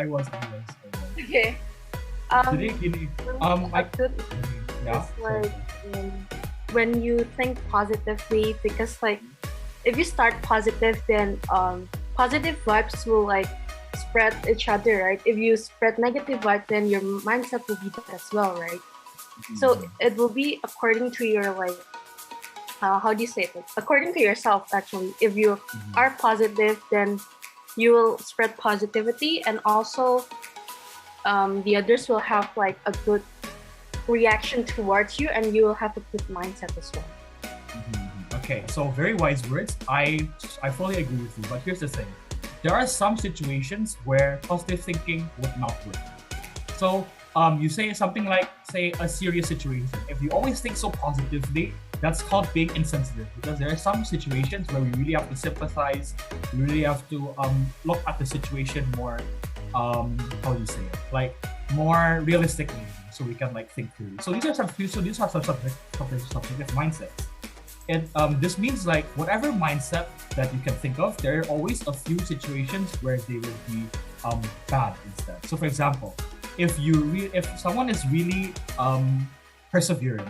Okay. Today, yeah. It's like when you think positively, because like if you start positive, then positive vibes will like spread each other, right? If you spread negative vibes, then your mindset will be bad as well, right? So it will be according to your like how do you say it? Like, according to yourself, actually. If you are positive, then you will spread positivity, and also the others will have like a good reaction towards you, and you will have a good mindset as well. Okay, so very wise words. I fully agree with you, but here's the thing. There are some situations where positive thinking would not work. So you say something like, say, a serious situation. If you always think so positively, that's called being insensitive, because there are some situations where we really have to sympathize, we really have to look at the situation more, how do you say it, like more realistically, so we can like think through. So these are some subjective mindsets. And this means like whatever mindset that you can think of, there are always a few situations where they will be bad instead. So for example, if someone is really persevering,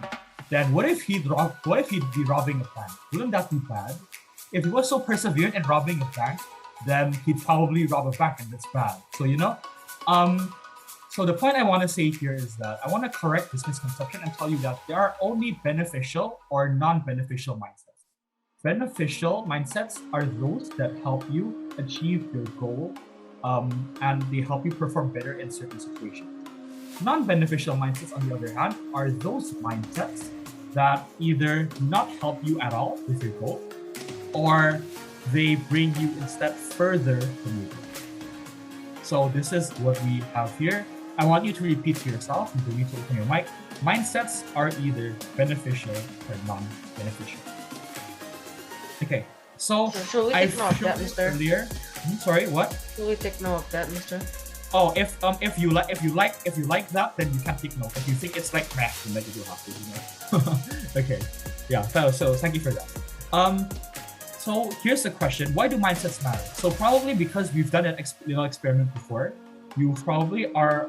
then what if he'd be robbing a bank? Wouldn't that be bad? If he was so perseverant in robbing a bank, then he'd probably rob a bank, and that's bad. So so the point I want to say here is that I want to correct this misconception and tell you that there are only beneficial or non-beneficial mindsets. Beneficial mindsets are those that help you achieve your goal, and they help you perform better in certain situations. Non-beneficial mindsets, on the other hand, are those mindsets that either do not help you at all with your goal, or they bring you instead further from your goal. So this is what we have here. I want you to repeat to yourself. You need to open your mic. Mindsets are either beneficial or non-beneficial. Okay, so should we take note of that, Mister? Earlier. Sorry, what? Should we take note of that, Mister? Oh, if you like that, then you can take note. If you think it's like math, then you do have to, you know. Okay, yeah. So thank you for that. So here's the question: why do mindsets matter? So probably because we've done an experiment before, you probably are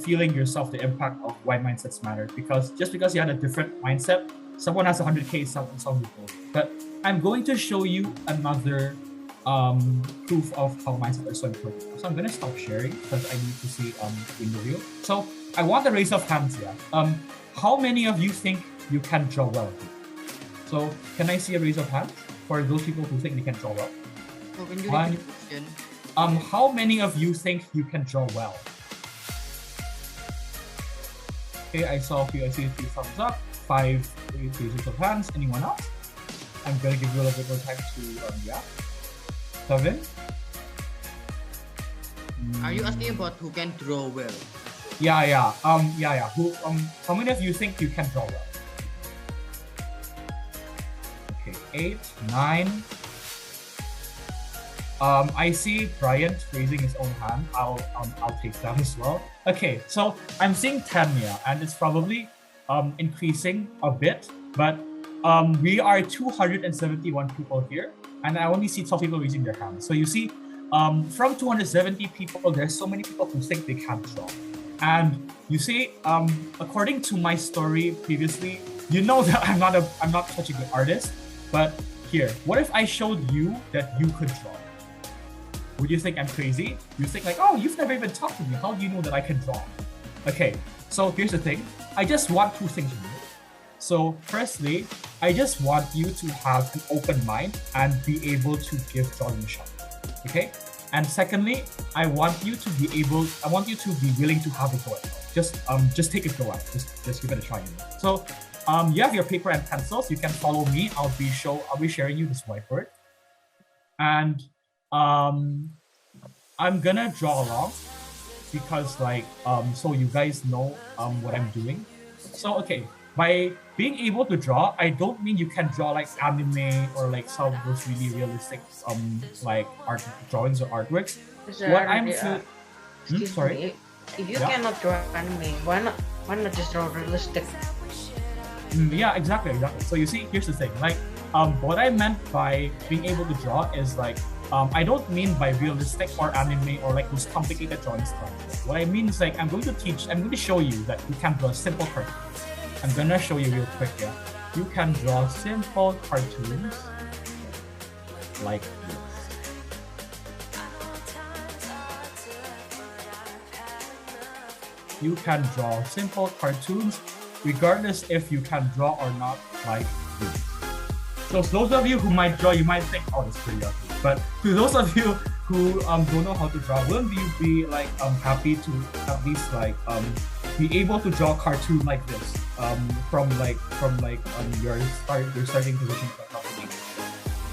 feeling yourself the impact of why mindsets matter. Because just because you had a different mindset, someone has 100K, some people. But I'm going to show you another proof of how mindsets are so important. So I'm gonna stop sharing because I need to see in the reel. So I want a raise of hands here. How many of you think you can draw well? So can I see a raise of hands for those people who think they can draw well? So can you repeat the question? How many of you think you can draw well? Okay, I see a few thumbs up. 5 raises of hands. Anyone else? I'm gonna give you a little bit more time to yeah. 7. Are you asking about who can draw well? Yeah. Who? How many of you think you can draw well? Okay, 8, 9. I see Brian raising his own hand. I'll take that as well. Okay, so I'm seeing 10 here, and it's probably increasing a bit, but we are 271 people here, and I only see 12 people raising their hands. So you see, from 270 people, there's so many people who think they can't draw. And you see, according to my story previously, you know that I'm not such a good artist. But here, what if I showed you that you could draw? Would you think I'm crazy? You think like, oh, you've never even talked to me. How do you know that I can draw? Okay, so here's the thing. I just want 2 things from you. So firstly, I just want you to have an open mind and be able to give drawing a shot. Okay? And secondly, I want you to be willing to have a go at it. Just take a go at it. Just give it a try. So you have your paper and pencils. You can follow me. I'll be sharing you this whiteboard, and I'm gonna draw along because so you guys know what I'm doing. So okay, by being able to draw, I don't mean you can draw like anime or like some of those really realistic like art drawings or artworks. Sir, What I'm sorry. me, if you Yeah. cannot draw anime, why not just draw realistic? Yeah, exactly. So you see, here's the thing. Like, what I meant by being able to draw is like, I don't mean by realistic or anime or like those complicated drawing stuff. What I mean is like, I'm going to show you that you can draw simple cartoons. I'm gonna show you real quick. Yeah, you can draw simple cartoons like this. You can draw simple cartoons regardless if you can draw or not like this. So those of you who might draw, you might think, oh, it's pretty ugly. But to those of you who don't know how to draw, wouldn't you be like happy to at least like be able to draw a cartoon like this from your starting position for a company?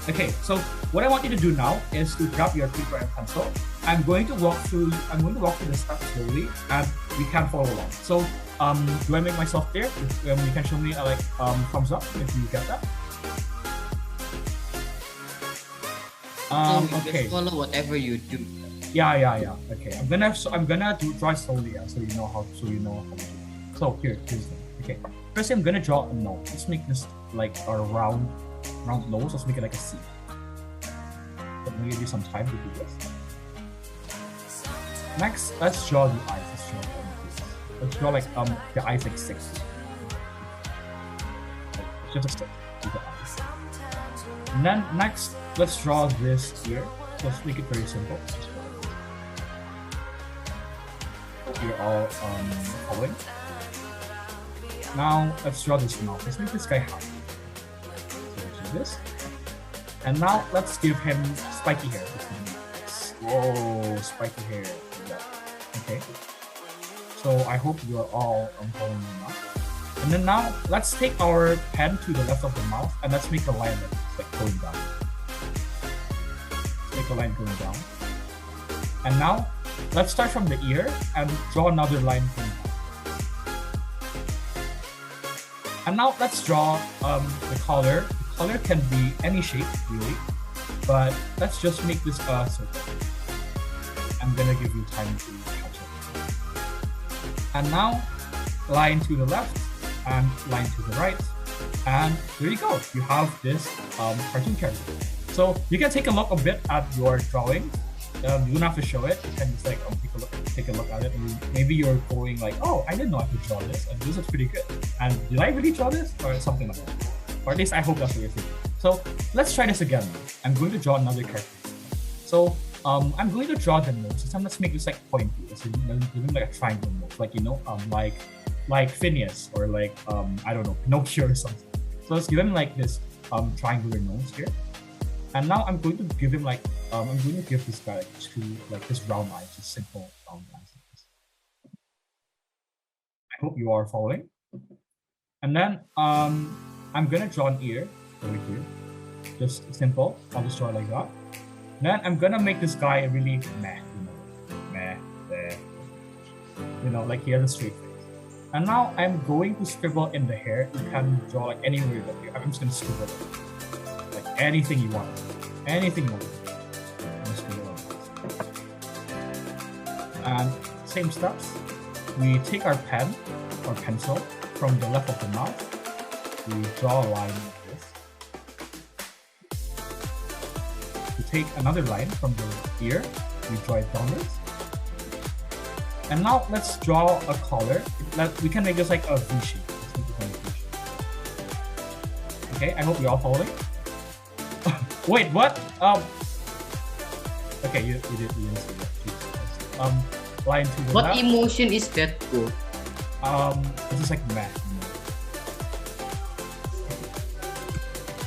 Okay, so what I want you to do now is to grab your paper and pencil. I'm going to walk through the steps slowly, and we can follow along. So do I make myself clear? You can show me a thumbs up if you get that. Okay. Just follow whatever you do. Yeah. Okay, I'm gonna draw slowly, so you know how to do. So here's the thing. Okay, first I'm gonna draw a nose. Let's make this like a round nose. Let's make it like a C. Let me give you some time to do this. Next, let's draw the eyes. Let's draw like the eyes like 6. Just a stick to the eyes. And then next, let's draw this here. So let's make it very simple. Hope you're all following. Now let's draw this mouth. Let's make this guy high. So let's do this. And now let's give him spiky hair. Whoa, spiky hair. Yeah. Okay. So I hope you're all following me now. And then now let's take our pen to the left of the mouth and let's make a line that's like going down. Let's make a line going down. And now let's start from the ear and draw another line going down. And now let's draw the collar. The collar can be any shape really, but let's just make this a circle. I'm gonna give you time to catch up. And now line to the left and line to the right, and there you go. You have this cartoon character. So you can take a look a bit at your drawing. You don't have to show it. You can just like take a look at it, and maybe you're going like, oh, I didn't know I could draw this, and this is pretty good. And did I really draw this, or something like that? Or at least I hope that's what you're thinking. So let's try this again. I'm going to draw another character. So I'm going to draw the nose. So let's make this like pointy. Let's give him like a triangle nose, like like Phineas or like I don't know, Pinocchio or something. So let's give him like this triangular nose here. And now I'm going to give him like I'm going to give this guy like this round eye, just simple round eyes. I hope you are following. And then I'm gonna draw an ear over here, just simple. I'll just draw it like that. Then I'm gonna make this guy really like he has a straight face. And now I'm going to scribble in the hair. You can draw like anywhere that you. I'm just gonna scribble it. Like anything you want. Anything you want. I'm just scribble it. And same steps. We take our pen or pencil from the left of the mouth. We draw a line like this. We take another line from the ear. We draw it downwards. And now let's draw a collar. We can make this like a V shape. Let's make it like a V shape. Okay, I hope you're all following. Wait, what? Okay, you didn't see that. Line to the What left. emotion is that for? This is like math.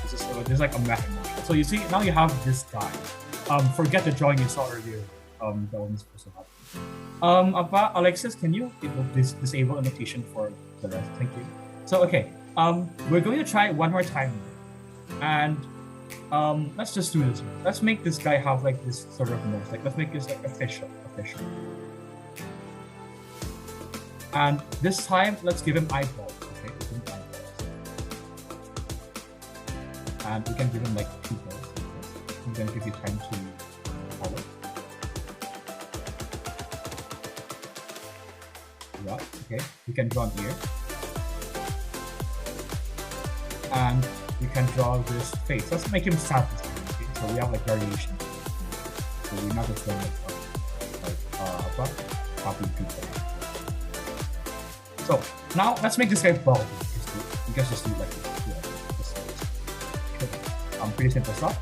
This is like a math emotion. So you see, now you have this guy. Forget the drawing you saw earlier. That one is supposed to happen. Alexis, can you disable annotation for the rest? Thank you. So okay, we're going to try it one more time, and let's just do this. Let's make this guy have like this sort of nose. Like let's make this like official. And this time, let's give him eyeballs. Okay, give him eyeballs. And we can give him like pupils. I'm gonna give you time to follow. Yeah, okay. We can draw an ear. And we can draw this face. Let's make him sad this time. Okay? So we have like variation. So we're not just going copy people. So now let's make this guy bald. You guys just do it like this. Okay. Pretty simple stuff.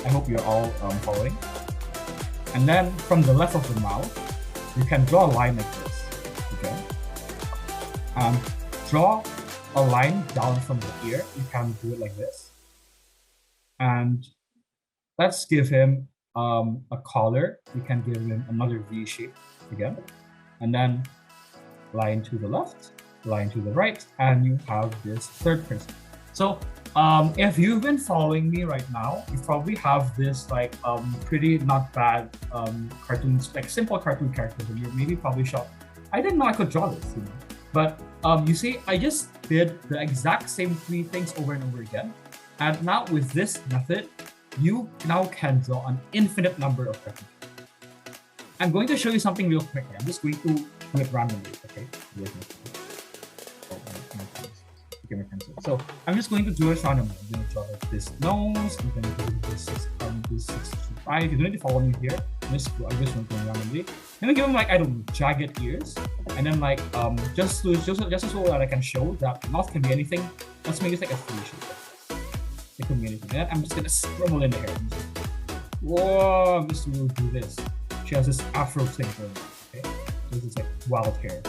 I hope you're all following. And then from the left of the mouth, you can draw a line like this. Okay. Draw a line down from the ear. You can do it like this. And let's give him a collar. You can give him another V shape again. And then line to the left, line to the right, and you have this third person. So if you've been following me right now, you probably have this like pretty not bad cartoons, like simple cartoon characters, and you're maybe probably shocked. I didn't know I could draw this, you know. But you see, I just did the exact same 3 things over and over again. And now with this method, you now can draw an infinite number of cartoons. I'm going to show you something real quick. I'm just going to do it randomly, okay? My pencil. So I'm just going to do it randomly. I'm going to draw like this nose. I'm going to do this 665. You don't need to follow me here. I'm just going to randomly. I'm going to give him like, I don't know, jagged ears. And then like, just so that I can show that mouth can be anything. Let's make this like a 3 shape. It can be anything. And then I'm just going to scribble in the hair. Whoa, I'm just going to do this. She has this afro thing going on, okay? So this is like wild hair.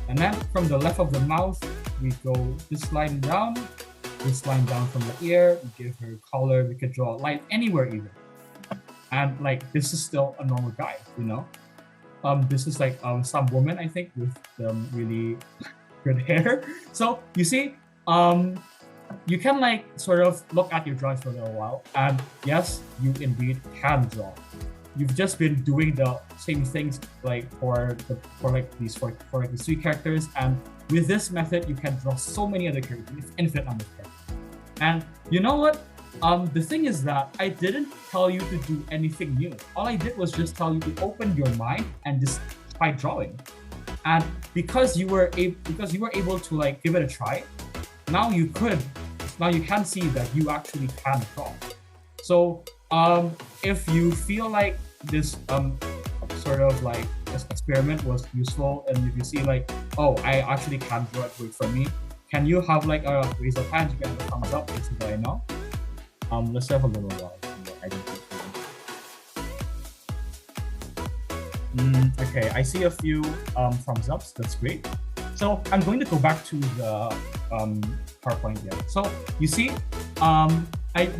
And then from the left of the mouth, we go this line down from the ear. We give her a collar. We could draw a line anywhere even. And like, this is still a normal guy, you know? This is like some woman, I think, with really good hair. So you see, you can like sort of look at your drawings for a little while. And yes, you indeed can draw. You've just been doing the same things like for these 3 characters, and with this method you can draw so many other characters, infinite number of characters. And you know what? The thing is that I didn't tell you to do anything new. All I did was just tell you to open your mind and just try drawing. And because you were able to like give it a try, now you can see that you actually can draw. So if you feel like this sort of like this experiment was useful, and if you see like, oh, I actually can draw it good for me, can you have like a raise of hands? You can have a thumbs up, so that I know. Let's have a little while. Okay, I see a few thumbs ups. That's great. So I'm going to go back to the PowerPoint here. So you see,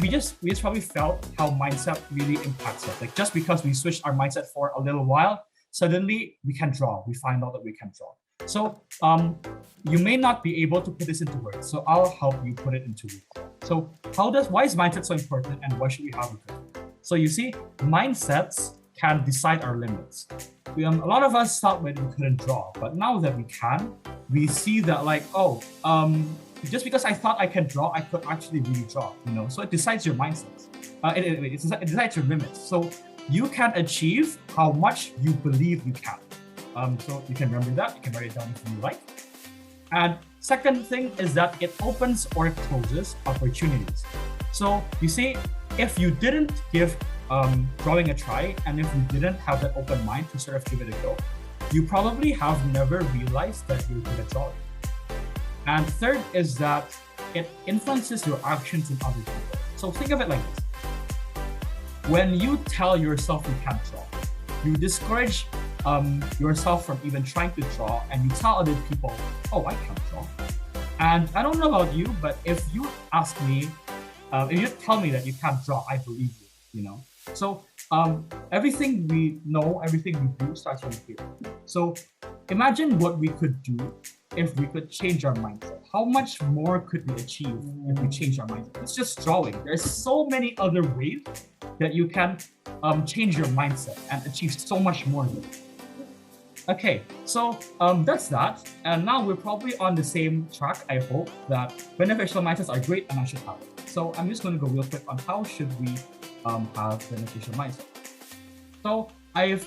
we just probably felt how mindset really impacts us. Like just because we switched our mindset for a little while, suddenly we can draw. We find out that we can draw. So you may not be able to put this into words. So I'll help you put it into words. So why is mindset so important, and why should we have it? So you see, mindsets can decide our limits. A lot of us thought that we couldn't draw, but now that we can, we see that like, oh, just because I thought I can draw, I could actually really draw, you know? So it decides your mindset. It decides your limits. So you can achieve how much you believe you can. So you can remember that, you can write it down if you like. And second thing is that it opens or closes opportunities. So you see, if you didn't give drawing a try, and if you didn't have that open mind to sort of give it a go, you probably have never realized that you're good at drawing. And third is that it influences your actions in other people. So think of it like this. When you tell yourself you can't draw, you discourage yourself from even trying to draw, and you tell other people, oh, I can't draw. And I don't know about you, but if you ask me, if you tell me that you can't draw, I believe you, you know? So everything we know, everything we do starts from here. So imagine what we could do if we could change our mindset? How much more could we achieve if we change our mindset? It's just drawing. There's so many other ways that you can change your mindset and achieve so much more. Okay, so that's that. And now we're probably on the same track, I hope, that beneficial mindsets are great and I should have it. So I'm just going to go real quick on how should we have beneficial mindset. So I've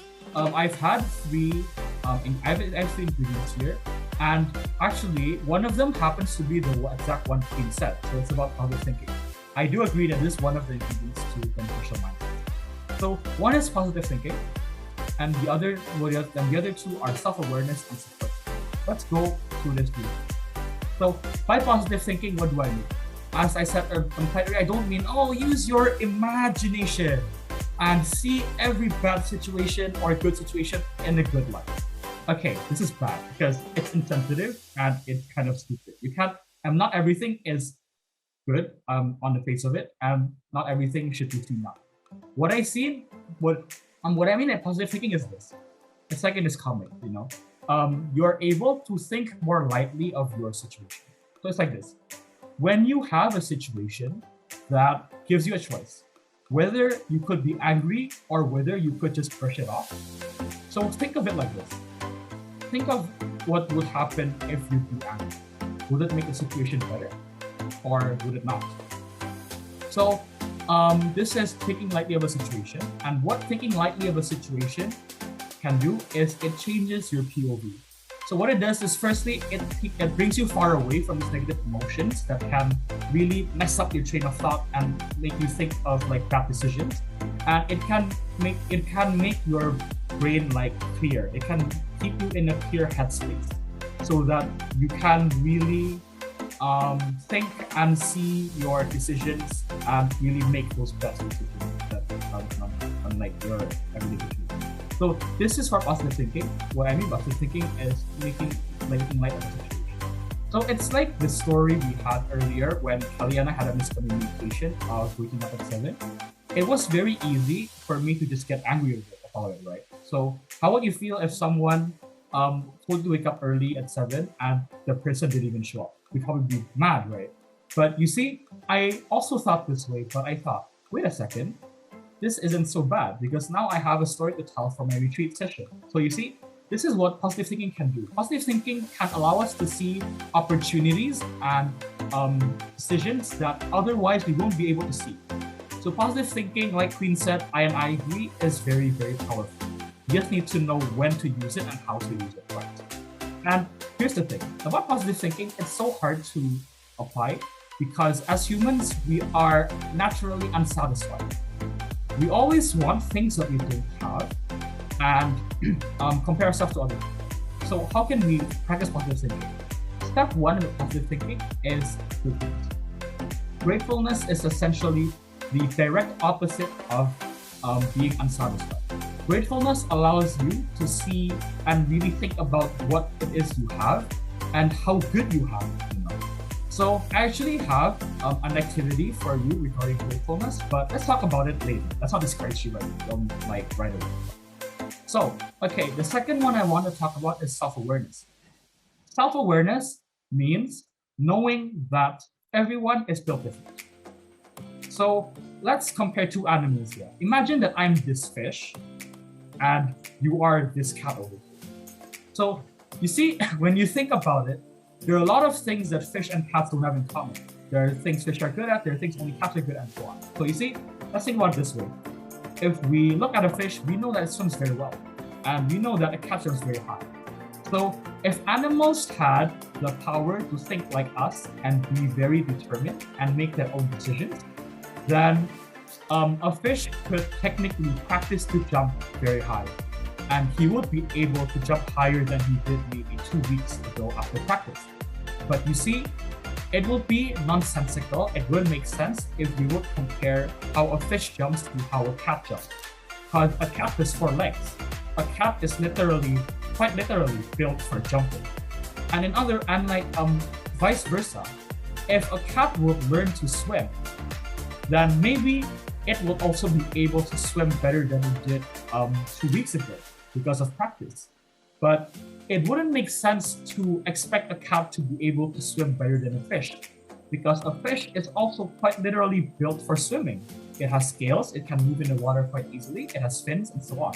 had three ingredients here, and actually one of them happens to be the exact one Queen said. So it's about positive thinking. I do agree that this is one of the ingredients to beneficial mindset. So one is positive thinking, and the other two are self-awareness and support. Let's go through this briefly. So by positive thinking, what do I mean? As I said quite earlier, I don't mean, use your imagination and see every bad situation or good situation in a good light. Okay, this is bad because it's insensitive and it's kind of stupid. You can't, and not everything is good on the face of it, and not everything should be seen now. What I mean by positive thinking is this. It's like in this comic, you're able to think more lightly of your situation. So it's like this. When you have a situation that gives you a choice, whether you could be angry or whether you could just brush it off. So think of it like this. Think of what would happen if you'd be angry. Would it make the situation better or would it not? So this is thinking lightly of a situation, and what thinking lightly of a situation can do is it changes your POV. So what it does is, firstly, it brings you far away from these negative emotions that can really mess up your train of thought and make you think of like bad decisions. And it can make your brain like clear. It can keep you in a clear headspace so that you can really think and see your decisions and really make those best decisions that unlike your everyday decisions. So this is for positive thinking. What I mean by positive thinking is making light of the situation. So it's like the story we had earlier when Kaliana had a miscommunication of waking up at 7. It was very easy for me to just get angry about it, right? So how would you feel if someone told you to wake up early at 7 and the person didn't even show up? You'd probably be mad, right? But you see, I also thought this way, but I thought, wait a second, this isn't so bad because now I have a story to tell for my retreat session. So you see, this is what positive thinking can do. Positive thinking can allow us to see opportunities and decisions that otherwise we won't be able to see. So positive thinking, like Queen said, I agree, is very, very powerful. You just need to know when to use it and how to use it right. And here's the thing, about positive thinking, it's so hard to apply because as humans, we are naturally unsatisfied. We always want things that we don't have and compare ourselves to others. So how can we practice positive thinking? Step 1 in positive thinking is gratefulness. Gratefulness is essentially the direct opposite of being unsatisfied. Gratefulness allows you to see and really think about what it is you have and how good you have it. So I actually have an activity for you regarding gratefulness, but let's talk about it later. Let's not discourage you right away. So, okay, the second one I want to talk about is self-awareness. Self-awareness means knowing that everyone is built different. So let's compare two animals here. Imagine that I'm this fish and you are this cat over here. So you see, when you think about it, there are a lot of things that fish and cats don't have in common. There are things fish are good at, there are things only cats are good at, and so on. So you see, let's think about it this way. If we look at a fish, we know that it swims very well. And we know that a cat swims very high. So if animals had the power to think like us and be very determined and make their own decisions, then a fish could technically practice to jump very high. And he would be able to jump higher than he did maybe 2 weeks ago after practice. But you see, it would be nonsensical, it wouldn't make sense if we would compare how a fish jumps to how a cat jumps. Because a cat has 4 legs. A cat is quite literally built for jumping. And vice versa, if a cat would learn to swim, then maybe it will also be able to swim better than it did 2 weeks ago because of practice. But it wouldn't make sense to expect a cat to be able to swim better than a fish, because a fish is also quite literally built for swimming. It has scales, it can move in the water quite easily, it has fins, and so on.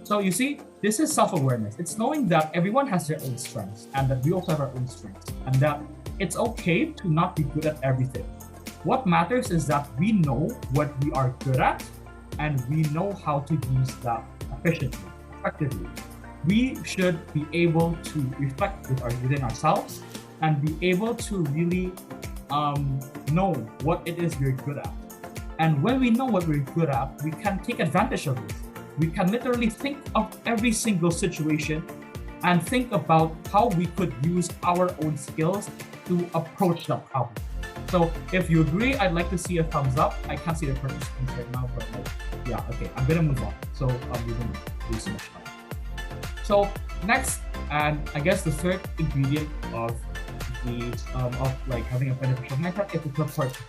So you see, this is self-awareness. It's knowing that everyone has their own strengths and that we also have our own strengths, and that it's okay to not be good at everything. What matters is that we know what we are good at and we know how to use that efficiently, effectively. We should be able to reflect within ourselves and be able to really know what it is we're good at. And when we know what we're good at, we can take advantage of this. We can literally think of every single situation and think about how we could use our own skills to approach that problem. So if you agree, I'd like to see a thumbs up. I can't see the participants right now, but yeah, okay, I'm gonna move on. So we don't lose so much time. So next, and I guess the third ingredient of having a beneficial mindset is the support system.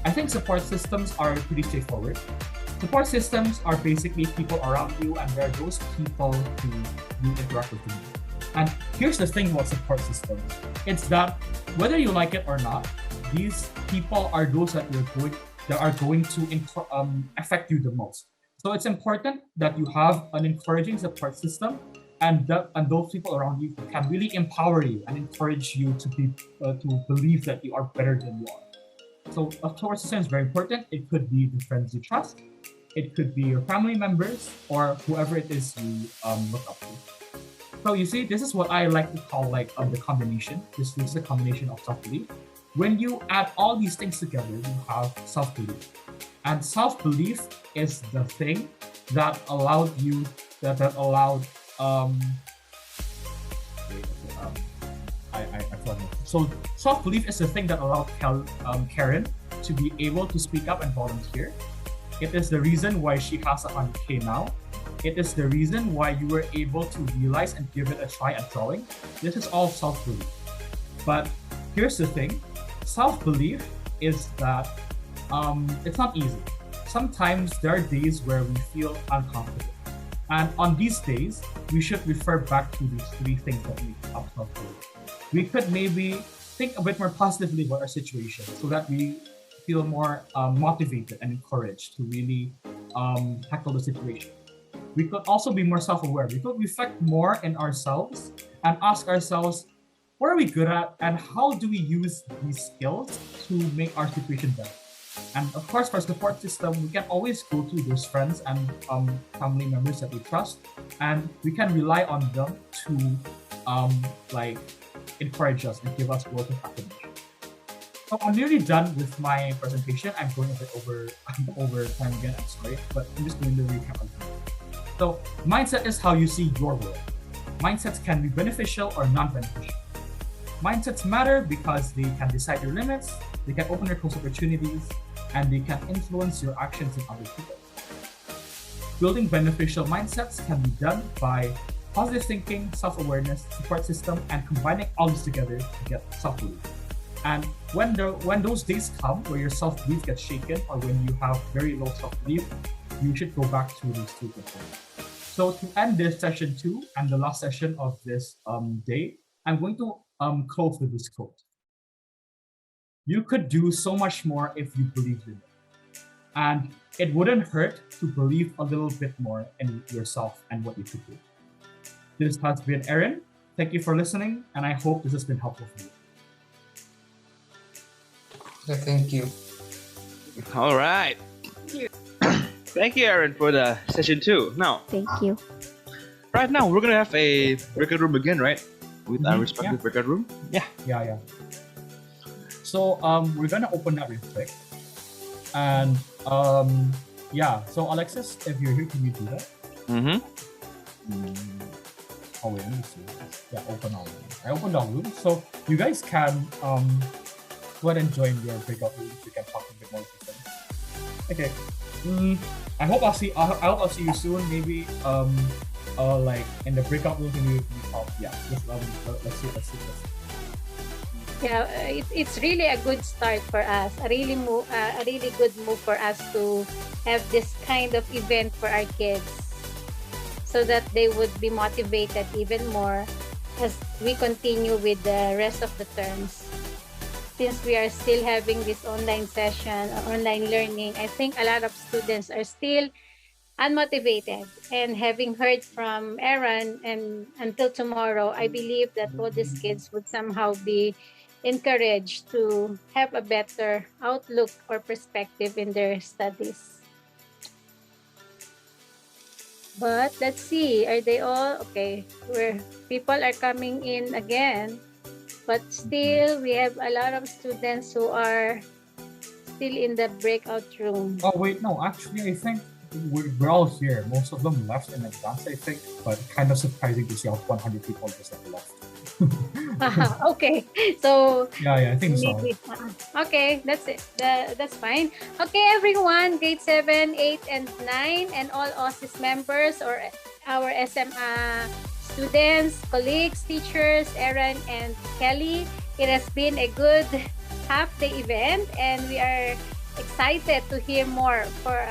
I think support systems are pretty straightforward. Support systems are basically people around you, and they're those people who you interact with the most. And here's the thing about support systems. It's that whether you like it or not, these people are those that are going to affect you the most. So it's important that you have an encouraging support system, and those people around you can really empower you and encourage you to believe that you are better than you are. So a support system is very important. It could be the friends you trust, it could be your family members, or whoever it is you look up to. So you see, this is what I like to call the combination. This is a combination of self-belief. When you add all these things together, you have self-belief. And self-belief is the thing that allowed So self-belief is the thing that allowed Karen to be able to speak up and volunteer. It is the reason why she has 100K now. It is the reason why you were able to realize and give it a try at drawing. This is all self-belief. But here's the thing. Self-belief is that it's not easy. Sometimes there are days where we feel uncomfortable. And on these days, we should refer back to these three things that make up self-belief. We could maybe think a bit more positively about our situation so that we feel more motivated and encouraged to really tackle the situation. We could also be more self-aware. We could reflect more in ourselves and ask ourselves, what are we good at and how do we use these skills to make our situation better? And of course, for support system, we can always go to those friends and family members that we trust, and we can rely on them to encourage us and give us words of affirmation. So I'm nearly done with my presentation. I'm going a bit over time again. I'm sorry, but I'm just going to recap again. So mindset is how you see your world. Mindsets can be beneficial or non-beneficial. Mindsets matter because they can decide your limits, they can open or close opportunities, and they can influence your actions in other people. Building beneficial mindsets can be done by positive thinking, self-awareness, support system, and combining all this together to get self-belief. And when those days come where your self-belief gets shaken, or when you have very low self-belief, you should go back to these two components. So to end this session 2 and the last session of this day, I'm going to close with this quote. You could do so much more if you believed in it. And it wouldn't hurt to believe a little bit more in yourself and what you could do. This has been Aaron. Thank you for listening, and I hope this has been helpful for you. Okay, thank you. All right. Thank you, Aaron, for the session 2. Now, thank you. Right now, we're gonna have a breakout room again, right? With our respective breakout room. Yeah. So we're gonna open that real quick, and So Alexis, if you're here, can you do that? Oh wait, let me see. Yeah, open all rooms. I opened all rooms, so you guys can go ahead and join your breakout rooms. We can talk a bit more with them. Okay. I hope I'll see you soon. Maybe in the breakout room, we talk. Yeah. Let's see. Yeah, it's really a good start for us. A really good move for us to have this kind of event for our kids, so that they would be motivated even more as we continue with the rest of the terms. Since we are still having this online session or online learning, I think a lot of students are still unmotivated. And having heard from Aaron and until tomorrow, I believe that all these kids would somehow be encouraged to have a better outlook or perspective in their studies. But let's see, are they all okay? Where people are coming in again, but still we have a lot of students who are still in the breakout room. Oh wait, no. Actually, I think we're all here. Most of them left in advance, I think. But kind of surprising to see how 100 people just have left. Okay, so Yeah, I think so. maybe okay, that's it. That's fine. Okay, everyone, grade 7, 8, and 9, and all OSIS members or our SMA students, colleagues, teachers, Aaron and Kelly. It has been a good half-day event, and we are excited to hear more for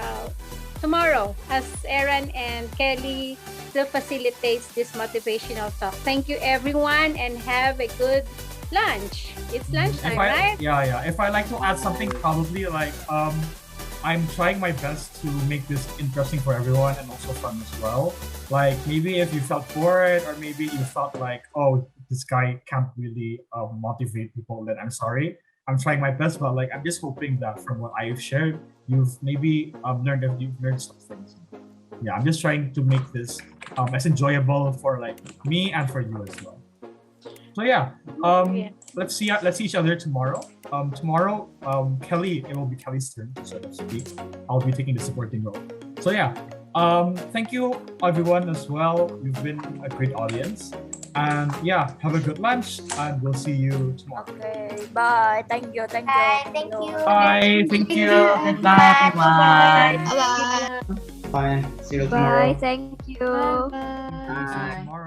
tomorrow as Aaron and Kelly still facilitates this motivational talk. Thank you, everyone, and have a good lunch. It's lunchtime, right? Yeah. If I like to add something, probably like I'm trying my best to make this interesting for everyone and also fun as well. Like maybe if you felt bored or maybe you felt like, oh, this guy can't really motivate people, then I'm sorry. I'm trying my best, but like I'm just hoping that from what I've shared, you've maybe you've learned some things. Yeah, I'm just trying to make this as enjoyable for like me and for you as well. So yeah, let's see each other tomorrow. Tomorrow, Kelly, it will be Kelly's turn, so to speak. I'll be taking the supporting role. So yeah, thank you everyone as well. You've been a great audience. And yeah, have a good lunch, and we'll see you tomorrow. Okay, bye. Thank you. Thank you. Bye. Thank you. Bye. Thank you. Good night, everyone. Bye. Bye. See you Bye. tomorrow. Thank you. See you tomorrow.